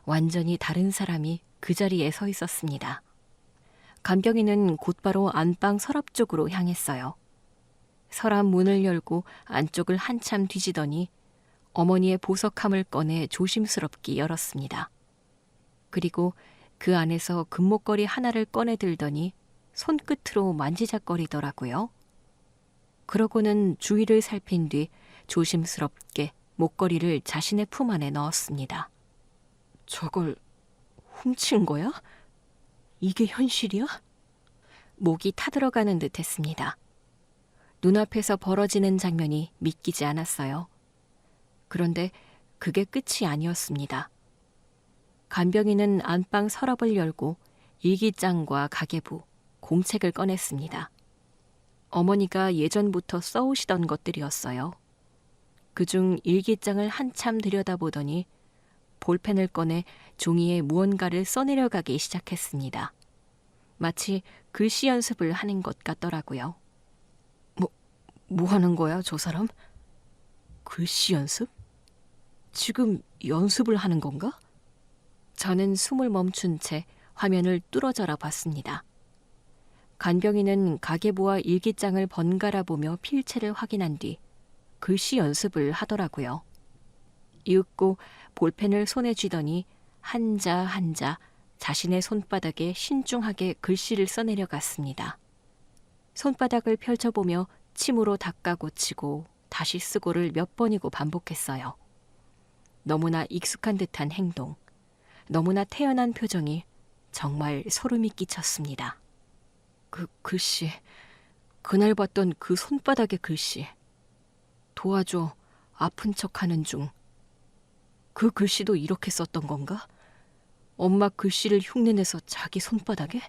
완전히 다른 사람이 그 자리에 서 있었습니다. 간병인은 곧바로 안방 서랍 쪽으로 향했어요. 서랍 문을 열고 안쪽을 한참 뒤지더니 어머니의 보석함을 꺼내 조심스럽게 열었습니다. 그리고 그 안에서 금목걸이 하나를 꺼내 들더니 손끝으로 만지작거리더라고요. 그러고는 주위를 살핀 뒤 조심스럽게 목걸이를 자신의 품 안에 넣었습니다. 저걸 훔친 거야? 이게 현실이야? 목이 타들어가는 듯 했습니다. 눈앞에서 벌어지는 장면이 믿기지 않았어요. 그런데 그게 끝이 아니었습니다. 간병인은 안방 서랍을 열고 일기장과 가계부, 공책을 꺼냈습니다. 어머니가 예전부터 써오시던 것들이었어요. 그중 일기장을 한참 들여다보더니 볼펜을 꺼내 종이에 무언가를 써내려가기 시작했습니다. 마치 글씨 연습을 하는 것 같더라고요. 뭐 하는 거야, 저 사람? 글씨 연습? 지금 연습을 하는 건가? 저는 숨을 멈춘 채 화면을 뚫어져라 봤습니다. 간병인은 가계부와 일기장을 번갈아 보며 필체를 확인한 뒤 글씨 연습을 하더라고요. 읽고 볼펜을 손에 쥐더니 한자 한자 자신의 손바닥에 신중하게 글씨를 써내려갔습니다. 손바닥을 펼쳐보며 침으로 닦아고치고 다시 쓰고를 몇 번이고 반복했어요. 너무나 익숙한 듯한 행동, 너무나 태연한 표정이 정말 소름이 끼쳤습니다. 그 글씨, 그날 봤던 그 손바닥의 글씨. 도와줘, 아픈 척하는 중. 그 글씨도 이렇게 썼던 건가? 엄마 글씨를 흉내내서 자기 손바닥에?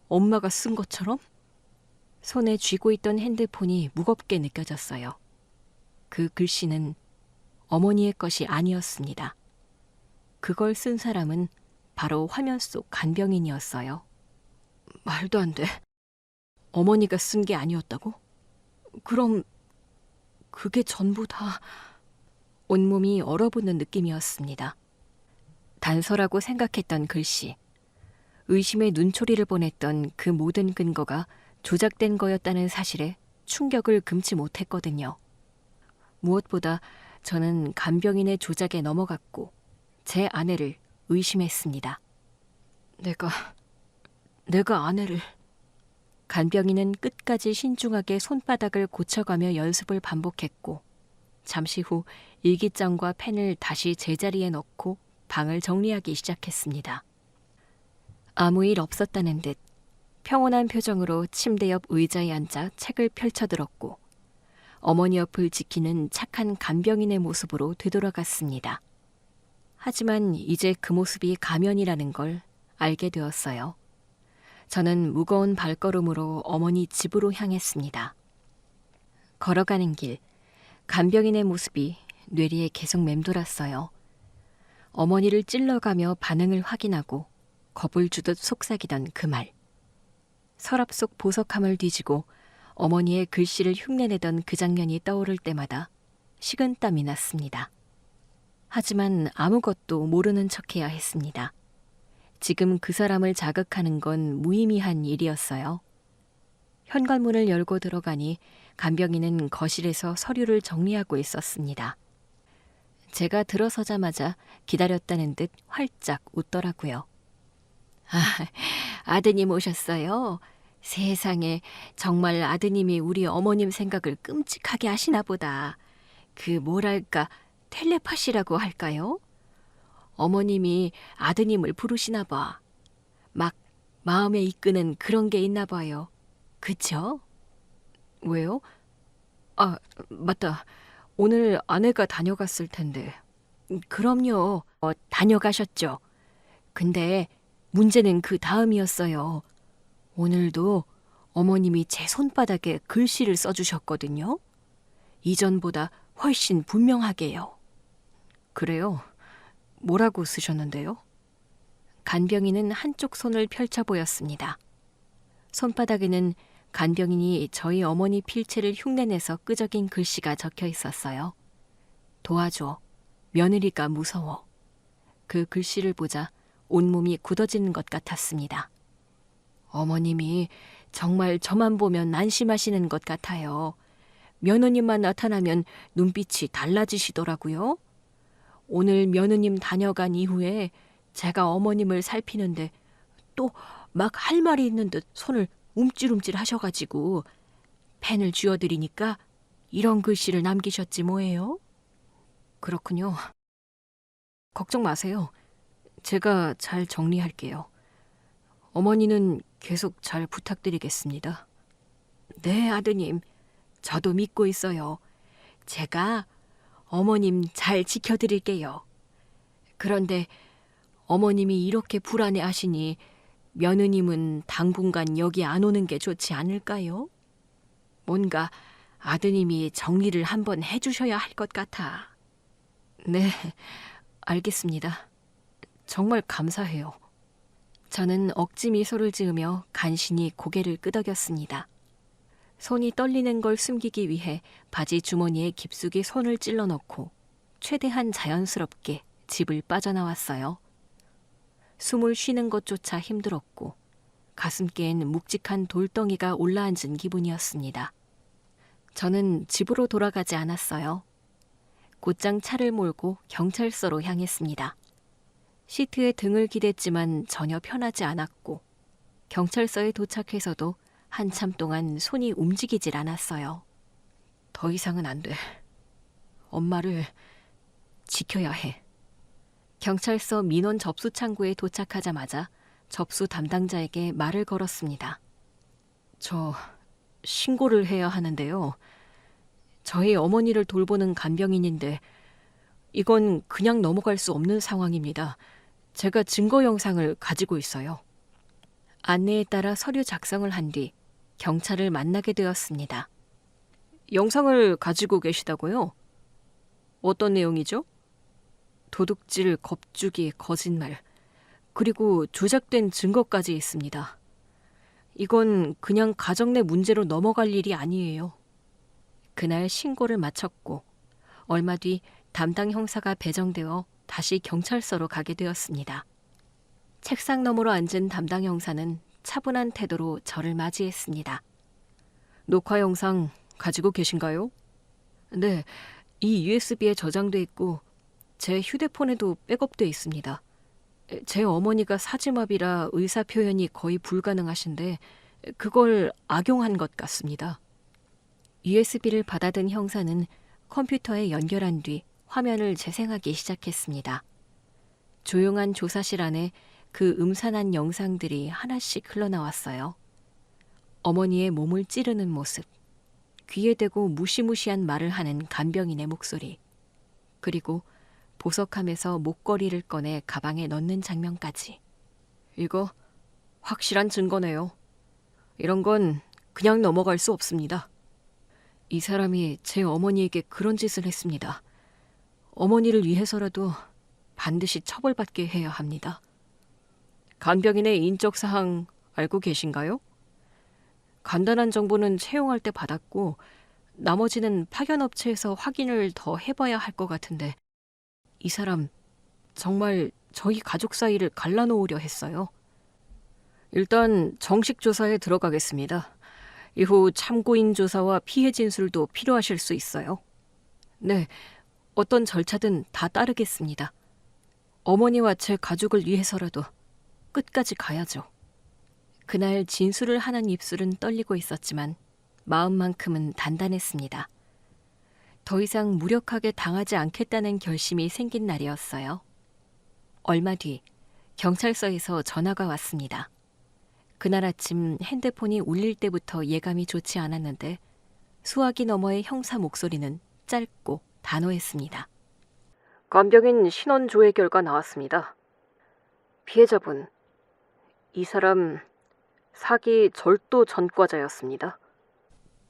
엄마가 쓴 것처럼? 손에 쥐고 있던 핸드폰이 무겁게 느껴졌어요. 그 글씨는 어머니의 것이 아니었습니다. 그걸 쓴 사람은 바로 화면 속 간병인이었어요. 말도 안 돼. 어머니가 쓴 게 아니었다고? 그럼 그게 전부 다... 온몸이 얼어붙는 느낌이었습니다. 단서라고 생각했던 글씨, 의심의 눈초리를 보냈던 그 모든 근거가 조작된 거였다는 사실에 충격을 금치 못했거든요. 무엇보다 저는 간병인의 조작에 넘어갔고 제 아내를 의심했습니다. 내가 아내를... 간병인은 끝까지 신중하게 손바닥을 고쳐가며 연습을 반복했고 잠시 후 일기장과 펜을 다시 제자리에 넣고 방을 정리하기 시작했습니다. 아무 일 없었다는 듯 평온한 표정으로 침대 옆 의자에 앉아 책을 펼쳐들었고 어머니 옆을 지키는 착한 간병인의 모습으로 되돌아갔습니다. 하지만 이제 그 모습이 가면이라는 걸 알게 되었어요. 저는 무거운 발걸음으로 어머니 집으로 향했습니다. 걸어가는 길, 간병인의 모습이 뇌리에 계속 맴돌았어요. 어머니를 찔러가며 반응을 확인하고 겁을 주듯 속삭이던 그 말. 서랍 속 보석함을 뒤지고 어머니의 글씨를 흉내내던 그 장면이 떠오를 때마다 식은땀이 났습니다. 하지만 아무것도 모르는 척해야 했습니다. 지금 그 사람을 자극하는 건 무의미한 일이었어요. 현관문을 열고 들어가니 간병인은 거실에서 서류를 정리하고 있었습니다. 제가 들어서자마자 기다렸다는 듯 활짝 웃더라고요. 아드님 오셨어요? 세상에, 정말 아드님이 우리 어머님 생각을 끔찍하게 하시나 보다. 그 뭐랄까, 텔레파시라고 할까요? 어머님이 아드님을 부르시나 봐. 막 마음에 이끄는 그런 게 있나 봐요. 그쵸? 왜요? 맞다. 오늘 아내가 다녀갔을 텐데. 그럼요. 다녀가셨죠. 근데 문제는 그 다음이었어요. 오늘도 어머님이 제 손바닥에 글씨를 써주셨거든요. 이전보다 훨씬 분명하게요. 그래요? 뭐라고 쓰셨는데요? 간병인은 한쪽 손을 펼쳐 보였습니다. 손바닥에는 간병인이 저희 어머니 필체를 흉내내서 끄적인 글씨가 적혀 있었어요. 도와줘. 며느리가 무서워. 그 글씨를 보자 온몸이 굳어지는 것 같았습니다. 어머님이 정말 저만 보면 안심하시는 것 같아요. 며느님만 나타나면 눈빛이 달라지시더라고요. 오늘 며느님 다녀간 이후에 제가 어머님을 살피는데 또 막 할 말이 있는 듯 손을 움찔움찔 하셔가지고 펜을 쥐어드리니까 이런 글씨를 남기셨지 뭐예요? 그렇군요. 걱정 마세요. 제가 잘 정리할게요. 어머니는 계속 잘 부탁드리겠습니다. 네, 아드님. 저도 믿고 있어요. 제가 어머님 잘 지켜드릴게요. 그런데 어머님이 이렇게 불안해하시니 며느님은 당분간 여기 안 오는 게 좋지 않을까요? 뭔가 아드님이 정리를 한번 해주셔야 할 것 같아. 네, 알겠습니다. 정말 감사해요. 저는 억지 미소를 지으며 간신히 고개를 끄덕였습니다. 손이 떨리는 걸 숨기기 위해 바지 주머니에 깊숙이 손을 찔러 넣고 최대한 자연스럽게 집을 빠져나왔어요. 숨을 쉬는 것조차 힘들었고 가슴께엔 묵직한 돌덩이가 올라앉은 기분이었습니다. 저는 집으로 돌아가지 않았어요. 곧장 차를 몰고 경찰서로 향했습니다. 시트에 등을 기댔지만 전혀 편하지 않았고 경찰서에 도착해서도 한참 동안 손이 움직이질 않았어요. 더 이상은 안 돼. 엄마를 지켜야 해. 경찰서 민원 접수 창구에 도착하자마자 접수 담당자에게 말을 걸었습니다. 저 신고를 해야 하는데요. 저희 어머니를 돌보는 간병인인데 이건 그냥 넘어갈 수 없는 상황입니다. 제가 증거 영상을 가지고 있어요. 안내에 따라 서류 작성을 한 뒤 경찰을 만나게 되었습니다. 영상을 가지고 계시다고요? 어떤 내용이죠? 도둑질, 겁주기, 거짓말, 그리고 조작된 증거까지 있습니다. 이건 그냥 가정 내 문제로 넘어갈 일이 아니에요. 그날 신고를 마쳤고 얼마 뒤 담당 형사가 배정되어 다시 경찰서로 가게 되었습니다. 책상 너머로 앉은 담당 형사는 차분한 태도로 저를 맞이했습니다. 녹화 영상 가지고 계신가요? 네, 이 USB에 저장돼 있고 제 휴대폰에도 백업돼 있습니다. 제 어머니가 사지마비라 의사 표현이 거의 불가능하신데 그걸 악용한 것 같습니다. USB를 받아든 형사는 컴퓨터에 연결한 뒤 화면을 재생하기 시작했습니다. 조용한 조사실 안에 그 음산한 영상들이 하나씩 흘러나왔어요. 어머니의 몸을 찌르는 모습, 귀에 대고 무시무시한 말을 하는 간병인의 목소리, 그리고 보석함에서 목걸이를 꺼내 가방에 넣는 장면까지. 이거 확실한 증거네요. 이런 건 그냥 넘어갈 수 없습니다. 이 사람이 제 어머니에게 그런 짓을 했습니다. 어머니를 위해서라도 반드시 처벌받게 해야 합니다. 간병인의 인적 사항 알고 계신가요? 간단한 정보는 채용할 때 받았고 나머지는 파견업체에서 확인을 더 해봐야 할 것 같은데 이 사람 정말 저희 가족 사이를 갈라놓으려 했어요. 일단 정식 조사에 들어가겠습니다. 이후 참고인 조사와 피해 진술도 필요하실 수 있어요. 네, 어떤 절차든 다 따르겠습니다. 어머니와 제 가족을 위해서라도 끝까지 가야죠. 그날 진술을 하는 입술은 떨리고 있었지만 마음만큼은 단단했습니다. 더 이상 무력하게 당하지 않겠다는 결심이 생긴 날이었어요. 얼마 뒤 경찰서에서 전화가 왔습니다. 그날 아침 핸드폰이 울릴 때부터 예감이 좋지 않았는데 수화기 너머의 형사 목소리는 짧고 단호했습니다. 간병인 신원 조회 결과 나왔습니다. 피해자분, 이 사람 사기 절도 전과자였습니다.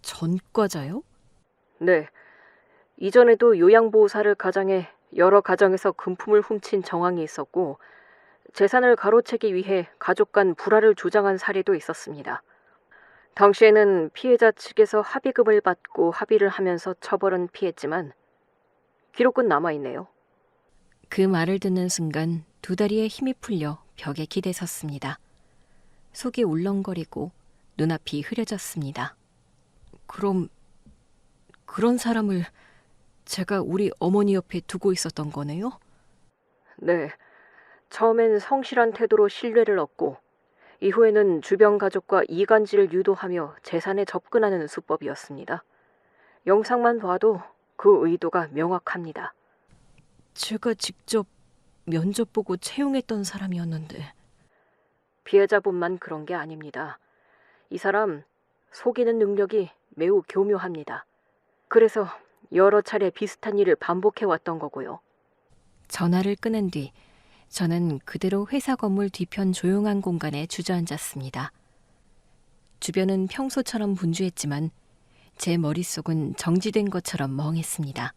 전과자요? 네, 이전에도 요양보호사를 가장해 여러 가정에서 금품을 훔친 정황이 있었고 재산을 가로채기 위해 가족 간 불화를 조장한 사례도 있었습니다. 당시에는 피해자 측에서 합의금을 받고 합의를 하면서 처벌은 피했지만 기록은 남아있네요. 그 말을 듣는 순간 두 다리에 힘이 풀려 벽에 기대 섰습니다. 속이 울렁거리고 눈앞이 흐려졌습니다. 그럼 그런 사람을 제가 우리 어머니 옆에 두고 있었던 거네요? 네. 처음엔 성실한 태도로 신뢰를 얻고 이후에는 주변 가족과 이간질을 유도하며 재산에 접근하는 수법이었습니다. 영상만 봐도 그 의도가 명확합니다. 제가 직접 면접 보고 채용했던 사람이었는데. 피해자분만 그런 게 아닙니다. 이 사람 속이는 능력이 매우 교묘합니다. 그래서 여러 차례 비슷한 일을 반복해왔던 거고요. 전화를 끊은 뒤 저는 그대로 회사 건물 뒤편 조용한 공간에 주저앉았습니다. 주변은 평소처럼 분주했지만 제 머릿속은 정지된 것처럼 멍했습니다.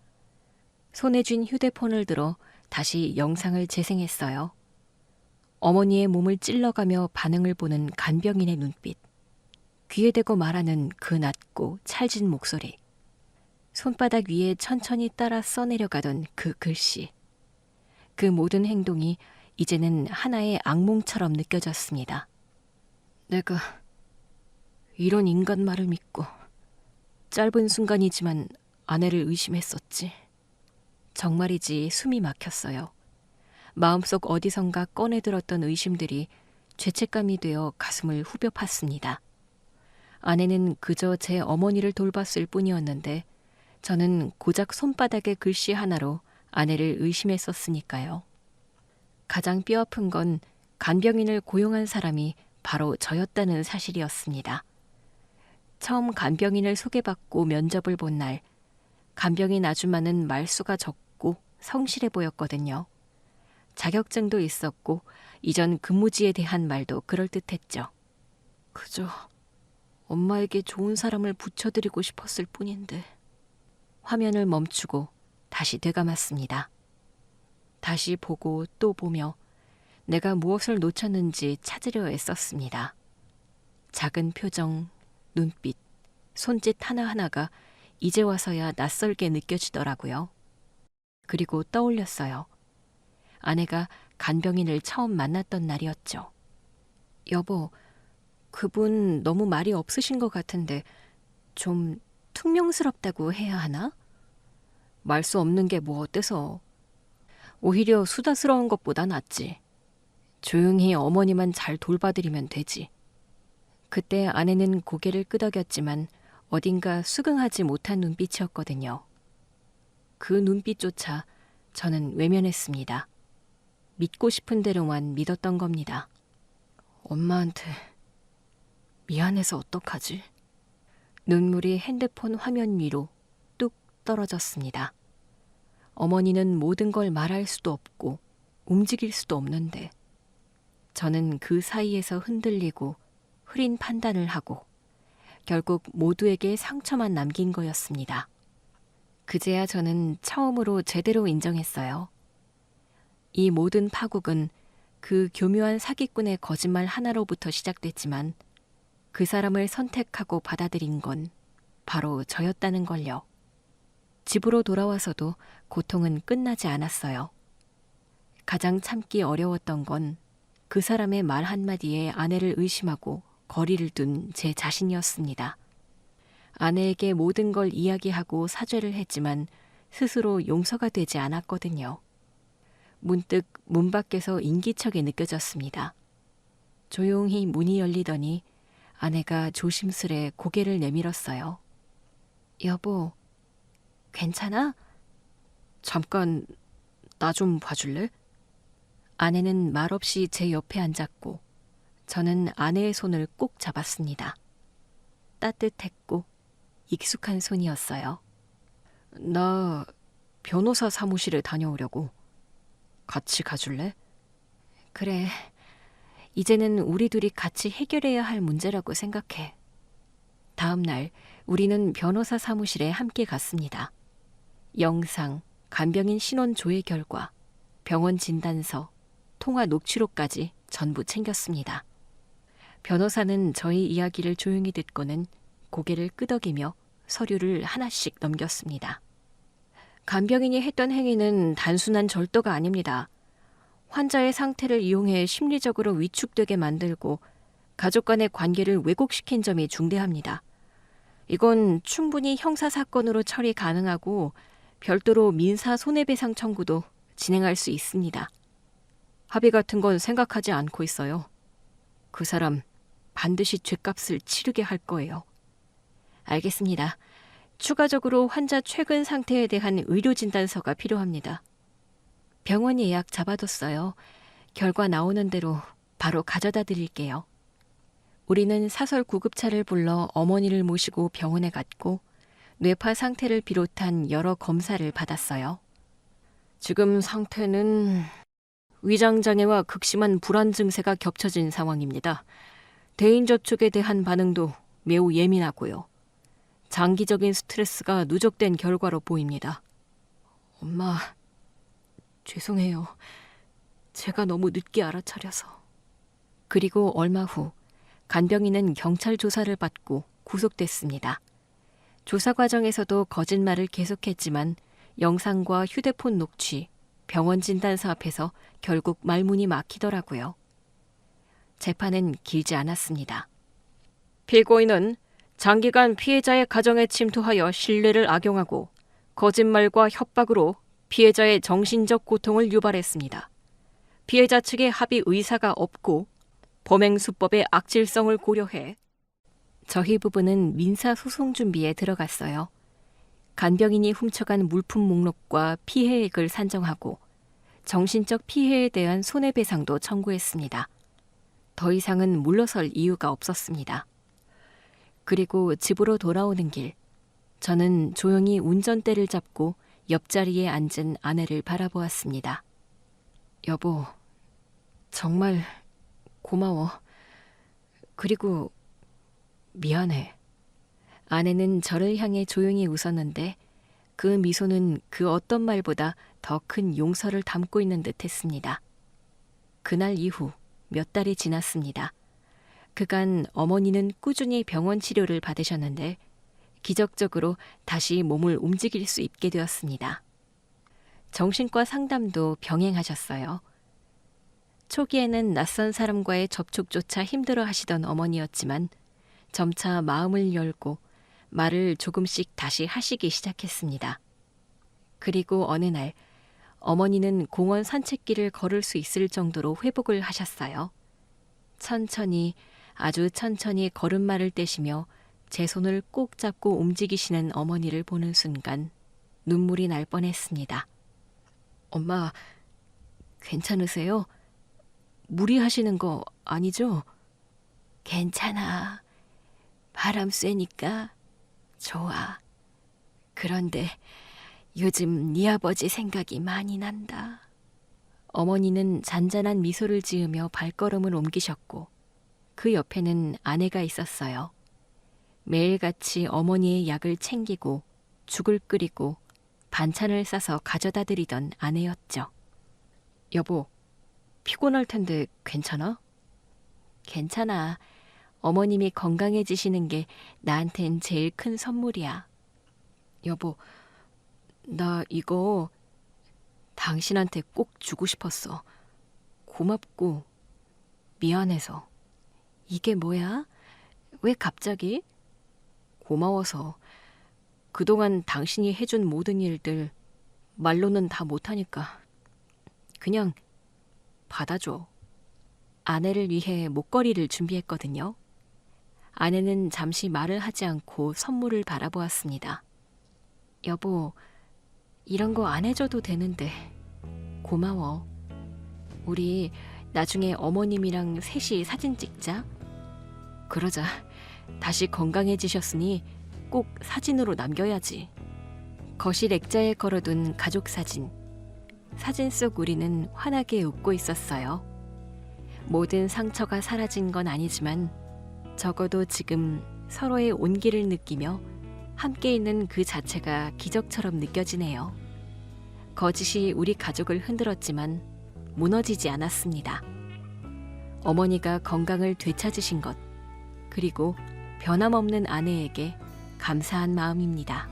손에 쥔 휴대폰을 들어 다시 영상을 재생했어요. 어머니의 몸을 찔러가며 반응을 보는 간병인의 눈빛, 귀에 대고 말하는 그 낮고 찰진 목소리, 손바닥 위에 천천히 따라 써내려가던 그 글씨, 그 모든 행동이 이제는 하나의 악몽처럼 느껴졌습니다. 내가 이런 인간 말을 믿고 짧은 순간이지만 아내를 의심했었지. 정말이지 숨이 막혔어요. 마음속 어디선가 꺼내들었던 의심들이 죄책감이 되어 가슴을 후벼 팠습니다. 아내는 그저 제 어머니를 돌봤을 뿐이었는데 저는 고작 손바닥의 글씨 하나로 아내를 의심했었으니까요. 가장 뼈아픈 건 간병인을 고용한 사람이 바로 저였다는 사실이었습니다. 처음 간병인을 소개받고 면접을 본 날, 간병인 아줌마는 말수가 적고 성실해 보였거든요. 자격증도 있었고 이전 근무지에 대한 말도 그럴듯했죠. 그저 엄마에게 좋은 사람을 붙여드리고 싶었을 뿐인데. 화면을 멈추고 다시 되감았습니다. 다시 보고 또 보며 내가 무엇을 놓쳤는지 찾으려 애썼습니다. 작은 표정, 눈빛, 손짓 하나하나가 이제 와서야 낯설게 느껴지더라고요. 그리고 떠올렸어요. 아내가 간병인을 처음 만났던 날이었죠. 여보, 그분 너무 말이 없으신 것 같은데 좀 퉁명스럽다고 해야 하나? 말 수 없는 게 뭐 어때서. 오히려 수다스러운 것보다 낫지. 조용히 어머니만 잘 돌봐드리면 되지. 그때 아내는 고개를 끄덕였지만 어딘가 수긍하지 못한 눈빛이었거든요. 그 눈빛조차 저는 외면했습니다. 믿고 싶은 대로만 믿었던 겁니다. 엄마한테 미안해서 어떡하지? 눈물이 핸드폰 화면 위로 뚝 떨어졌습니다. 어머니는 모든 걸 말할 수도 없고 움직일 수도 없는데 저는 그 사이에서 흔들리고 흐린 판단을 하고 결국 모두에게 상처만 남긴 거였습니다. 그제야 저는 처음으로 제대로 인정했어요. 이 모든 파국은 그 교묘한 사기꾼의 거짓말 하나로부터 시작됐지만 그 사람을 선택하고 받아들인 건 바로 저였다는 걸요. 집으로 돌아와서도 고통은 끝나지 않았어요. 가장 참기 어려웠던 건 그 사람의 말 한마디에 아내를 의심하고 거리를 둔 제 자신이었습니다. 아내에게 모든 걸 이야기하고 사죄를 했지만 스스로 용서가 되지 않았거든요. 문득 문 밖에서 인기척이 느껴졌습니다. 조용히 문이 열리더니 아내가 조심스레 고개를 내밀었어요. 여보, 괜찮아? 잠깐 나 좀 봐줄래? 아내는 말없이 제 옆에 앉았고 저는 아내의 손을 꼭 잡았습니다. 따뜻했고 익숙한 손이었어요. 나 변호사 사무실에 다녀오려고. 같이 가줄래? 그래. 이제는 우리 둘이 같이 해결해야 할 문제라고 생각해. 다음 날 우리는 변호사 사무실에 함께 갔습니다. 영상, 간병인 신원 조회 결과, 병원 진단서, 통화 녹취록까지 전부 챙겼습니다. 변호사는 저희 이야기를 조용히 듣고는 고개를 끄덕이며 서류를 하나씩 넘겼습니다. 간병인이 했던 행위는 단순한 절도가 아닙니다. 환자의 상태를 이용해 심리적으로 위축되게 만들고 가족 간의 관계를 왜곡시킨 점이 중대합니다. 이건 충분히 형사사건으로 처리 가능하고 별도로 민사 손해배상 청구도 진행할 수 있습니다. 합의 같은 건 생각하지 않고 있어요. 그 사람 반드시 죗값을 치르게 할 거예요. 알겠습니다. 추가적으로 환자 최근 상태에 대한 의료진단서가 필요합니다. 병원 예약 잡아뒀어요. 결과 나오는 대로 바로 가져다 드릴게요. 우리는 사설 구급차를 불러 어머니를 모시고 병원에 갔고 뇌파 상태를 비롯한 여러 검사를 받았어요. 지금 상태는 위장장애와 극심한 불안 증세가 겹쳐진 상황입니다. 대인 접촉에 대한 반응도 매우 예민하고요. 장기적인 스트레스가 누적된 결과로 보입니다. 엄마, 죄송해요. 제가 너무 늦게 알아차려서. 그리고 얼마 후 간병인은 경찰 조사를 받고 구속됐습니다. 조사 과정에서도 거짓말을 계속했지만 영상과 휴대폰 녹취, 병원 진단서 앞에서 결국 말문이 막히더라고요. 재판은 길지 않았습니다. 피고인은 장기간 피해자의 가정에 침투하여 신뢰를 악용하고 거짓말과 협박으로 피해자의 정신적 고통을 유발했습니다. 피해자 측의 합의 의사가 없고 범행 수법의 악질성을 고려해 저희 부부는 민사소송 준비에 들어갔어요. 간병인이 훔쳐간 물품 목록과 피해액을 산정하고 정신적 피해에 대한 손해배상도 청구했습니다. 더 이상은 물러설 이유가 없었습니다. 그리고 집으로 돌아오는 길, 저는 조용히 운전대를 잡고 옆자리에 앉은 아내를 바라보았습니다. 여보, 정말 고마워. 그리고 미안해. 아내는 저를 향해 조용히 웃었는데 그 미소는 그 어떤 말보다 더 큰 용서를 담고 있는 듯 했습니다. 그날 이후 몇 달이 지났습니다. 그간 어머니는 꾸준히 병원 치료를 받으셨는데 기적적으로 다시 몸을 움직일 수 있게 되었습니다. 정신과 상담도 병행하셨어요. 초기에는 낯선 사람과의 접촉조차 힘들어 하시던 어머니였지만 점차 마음을 열고 말을 조금씩 다시 하시기 시작했습니다. 그리고 어느 날 어머니는 공원 산책길을 걸을 수 있을 정도로 회복을 하셨어요. 천천히, 아주 천천히 걸음마를 떼시며 제 손을 꼭 잡고 움직이시는 어머니를 보는 순간 눈물이 날 뻔했습니다. 엄마, 괜찮으세요? 무리하시는 거 아니죠? 괜찮아. 바람 쐬니까 좋아. 그런데 요즘 네 아버지 생각이 많이 난다. 어머니는 잔잔한 미소를 지으며 발걸음을 옮기셨고 그 옆에는 아내가 있었어요. 매일같이 어머니의 약을 챙기고 죽을 끓이고 반찬을 싸서 가져다 드리던 아내였죠. 여보, 피곤할 텐데 괜찮아? 괜찮아. 어머님이 건강해지시는 게 나한텐 제일 큰 선물이야. 여보, 나 이거 당신한테 꼭 주고 싶었어. 고맙고 미안해서. 이게 뭐야? 왜 갑자기? 고마워서. 그동안 당신이 해준 모든 일들 말로는 다 못하니까 그냥 받아줘. 아내를 위해 목걸이를 준비했거든요. 아내는 잠시 말을 하지 않고 선물을 바라보았습니다. 여보, 이런 거 안 해줘도 되는데 고마워. 우리 나중에 어머님이랑 셋이 사진 찍자. 그러자. 다시 건강해지셨으니 꼭 사진으로 남겨야지. 거실 액자에 걸어둔 가족 사진. 사진 속 우리는 환하게 웃고 있었어요. 모든 상처가 사라진 건 아니지만 적어도 지금 서로의 온기를 느끼며 함께 있는 그 자체가 기적처럼 느껴지네요. 거짓이 우리 가족을 흔들었지만 무너지지 않았습니다. 어머니가 건강을 되찾으신 것, 그리고 변함없는 아내에게 감사한 마음입니다.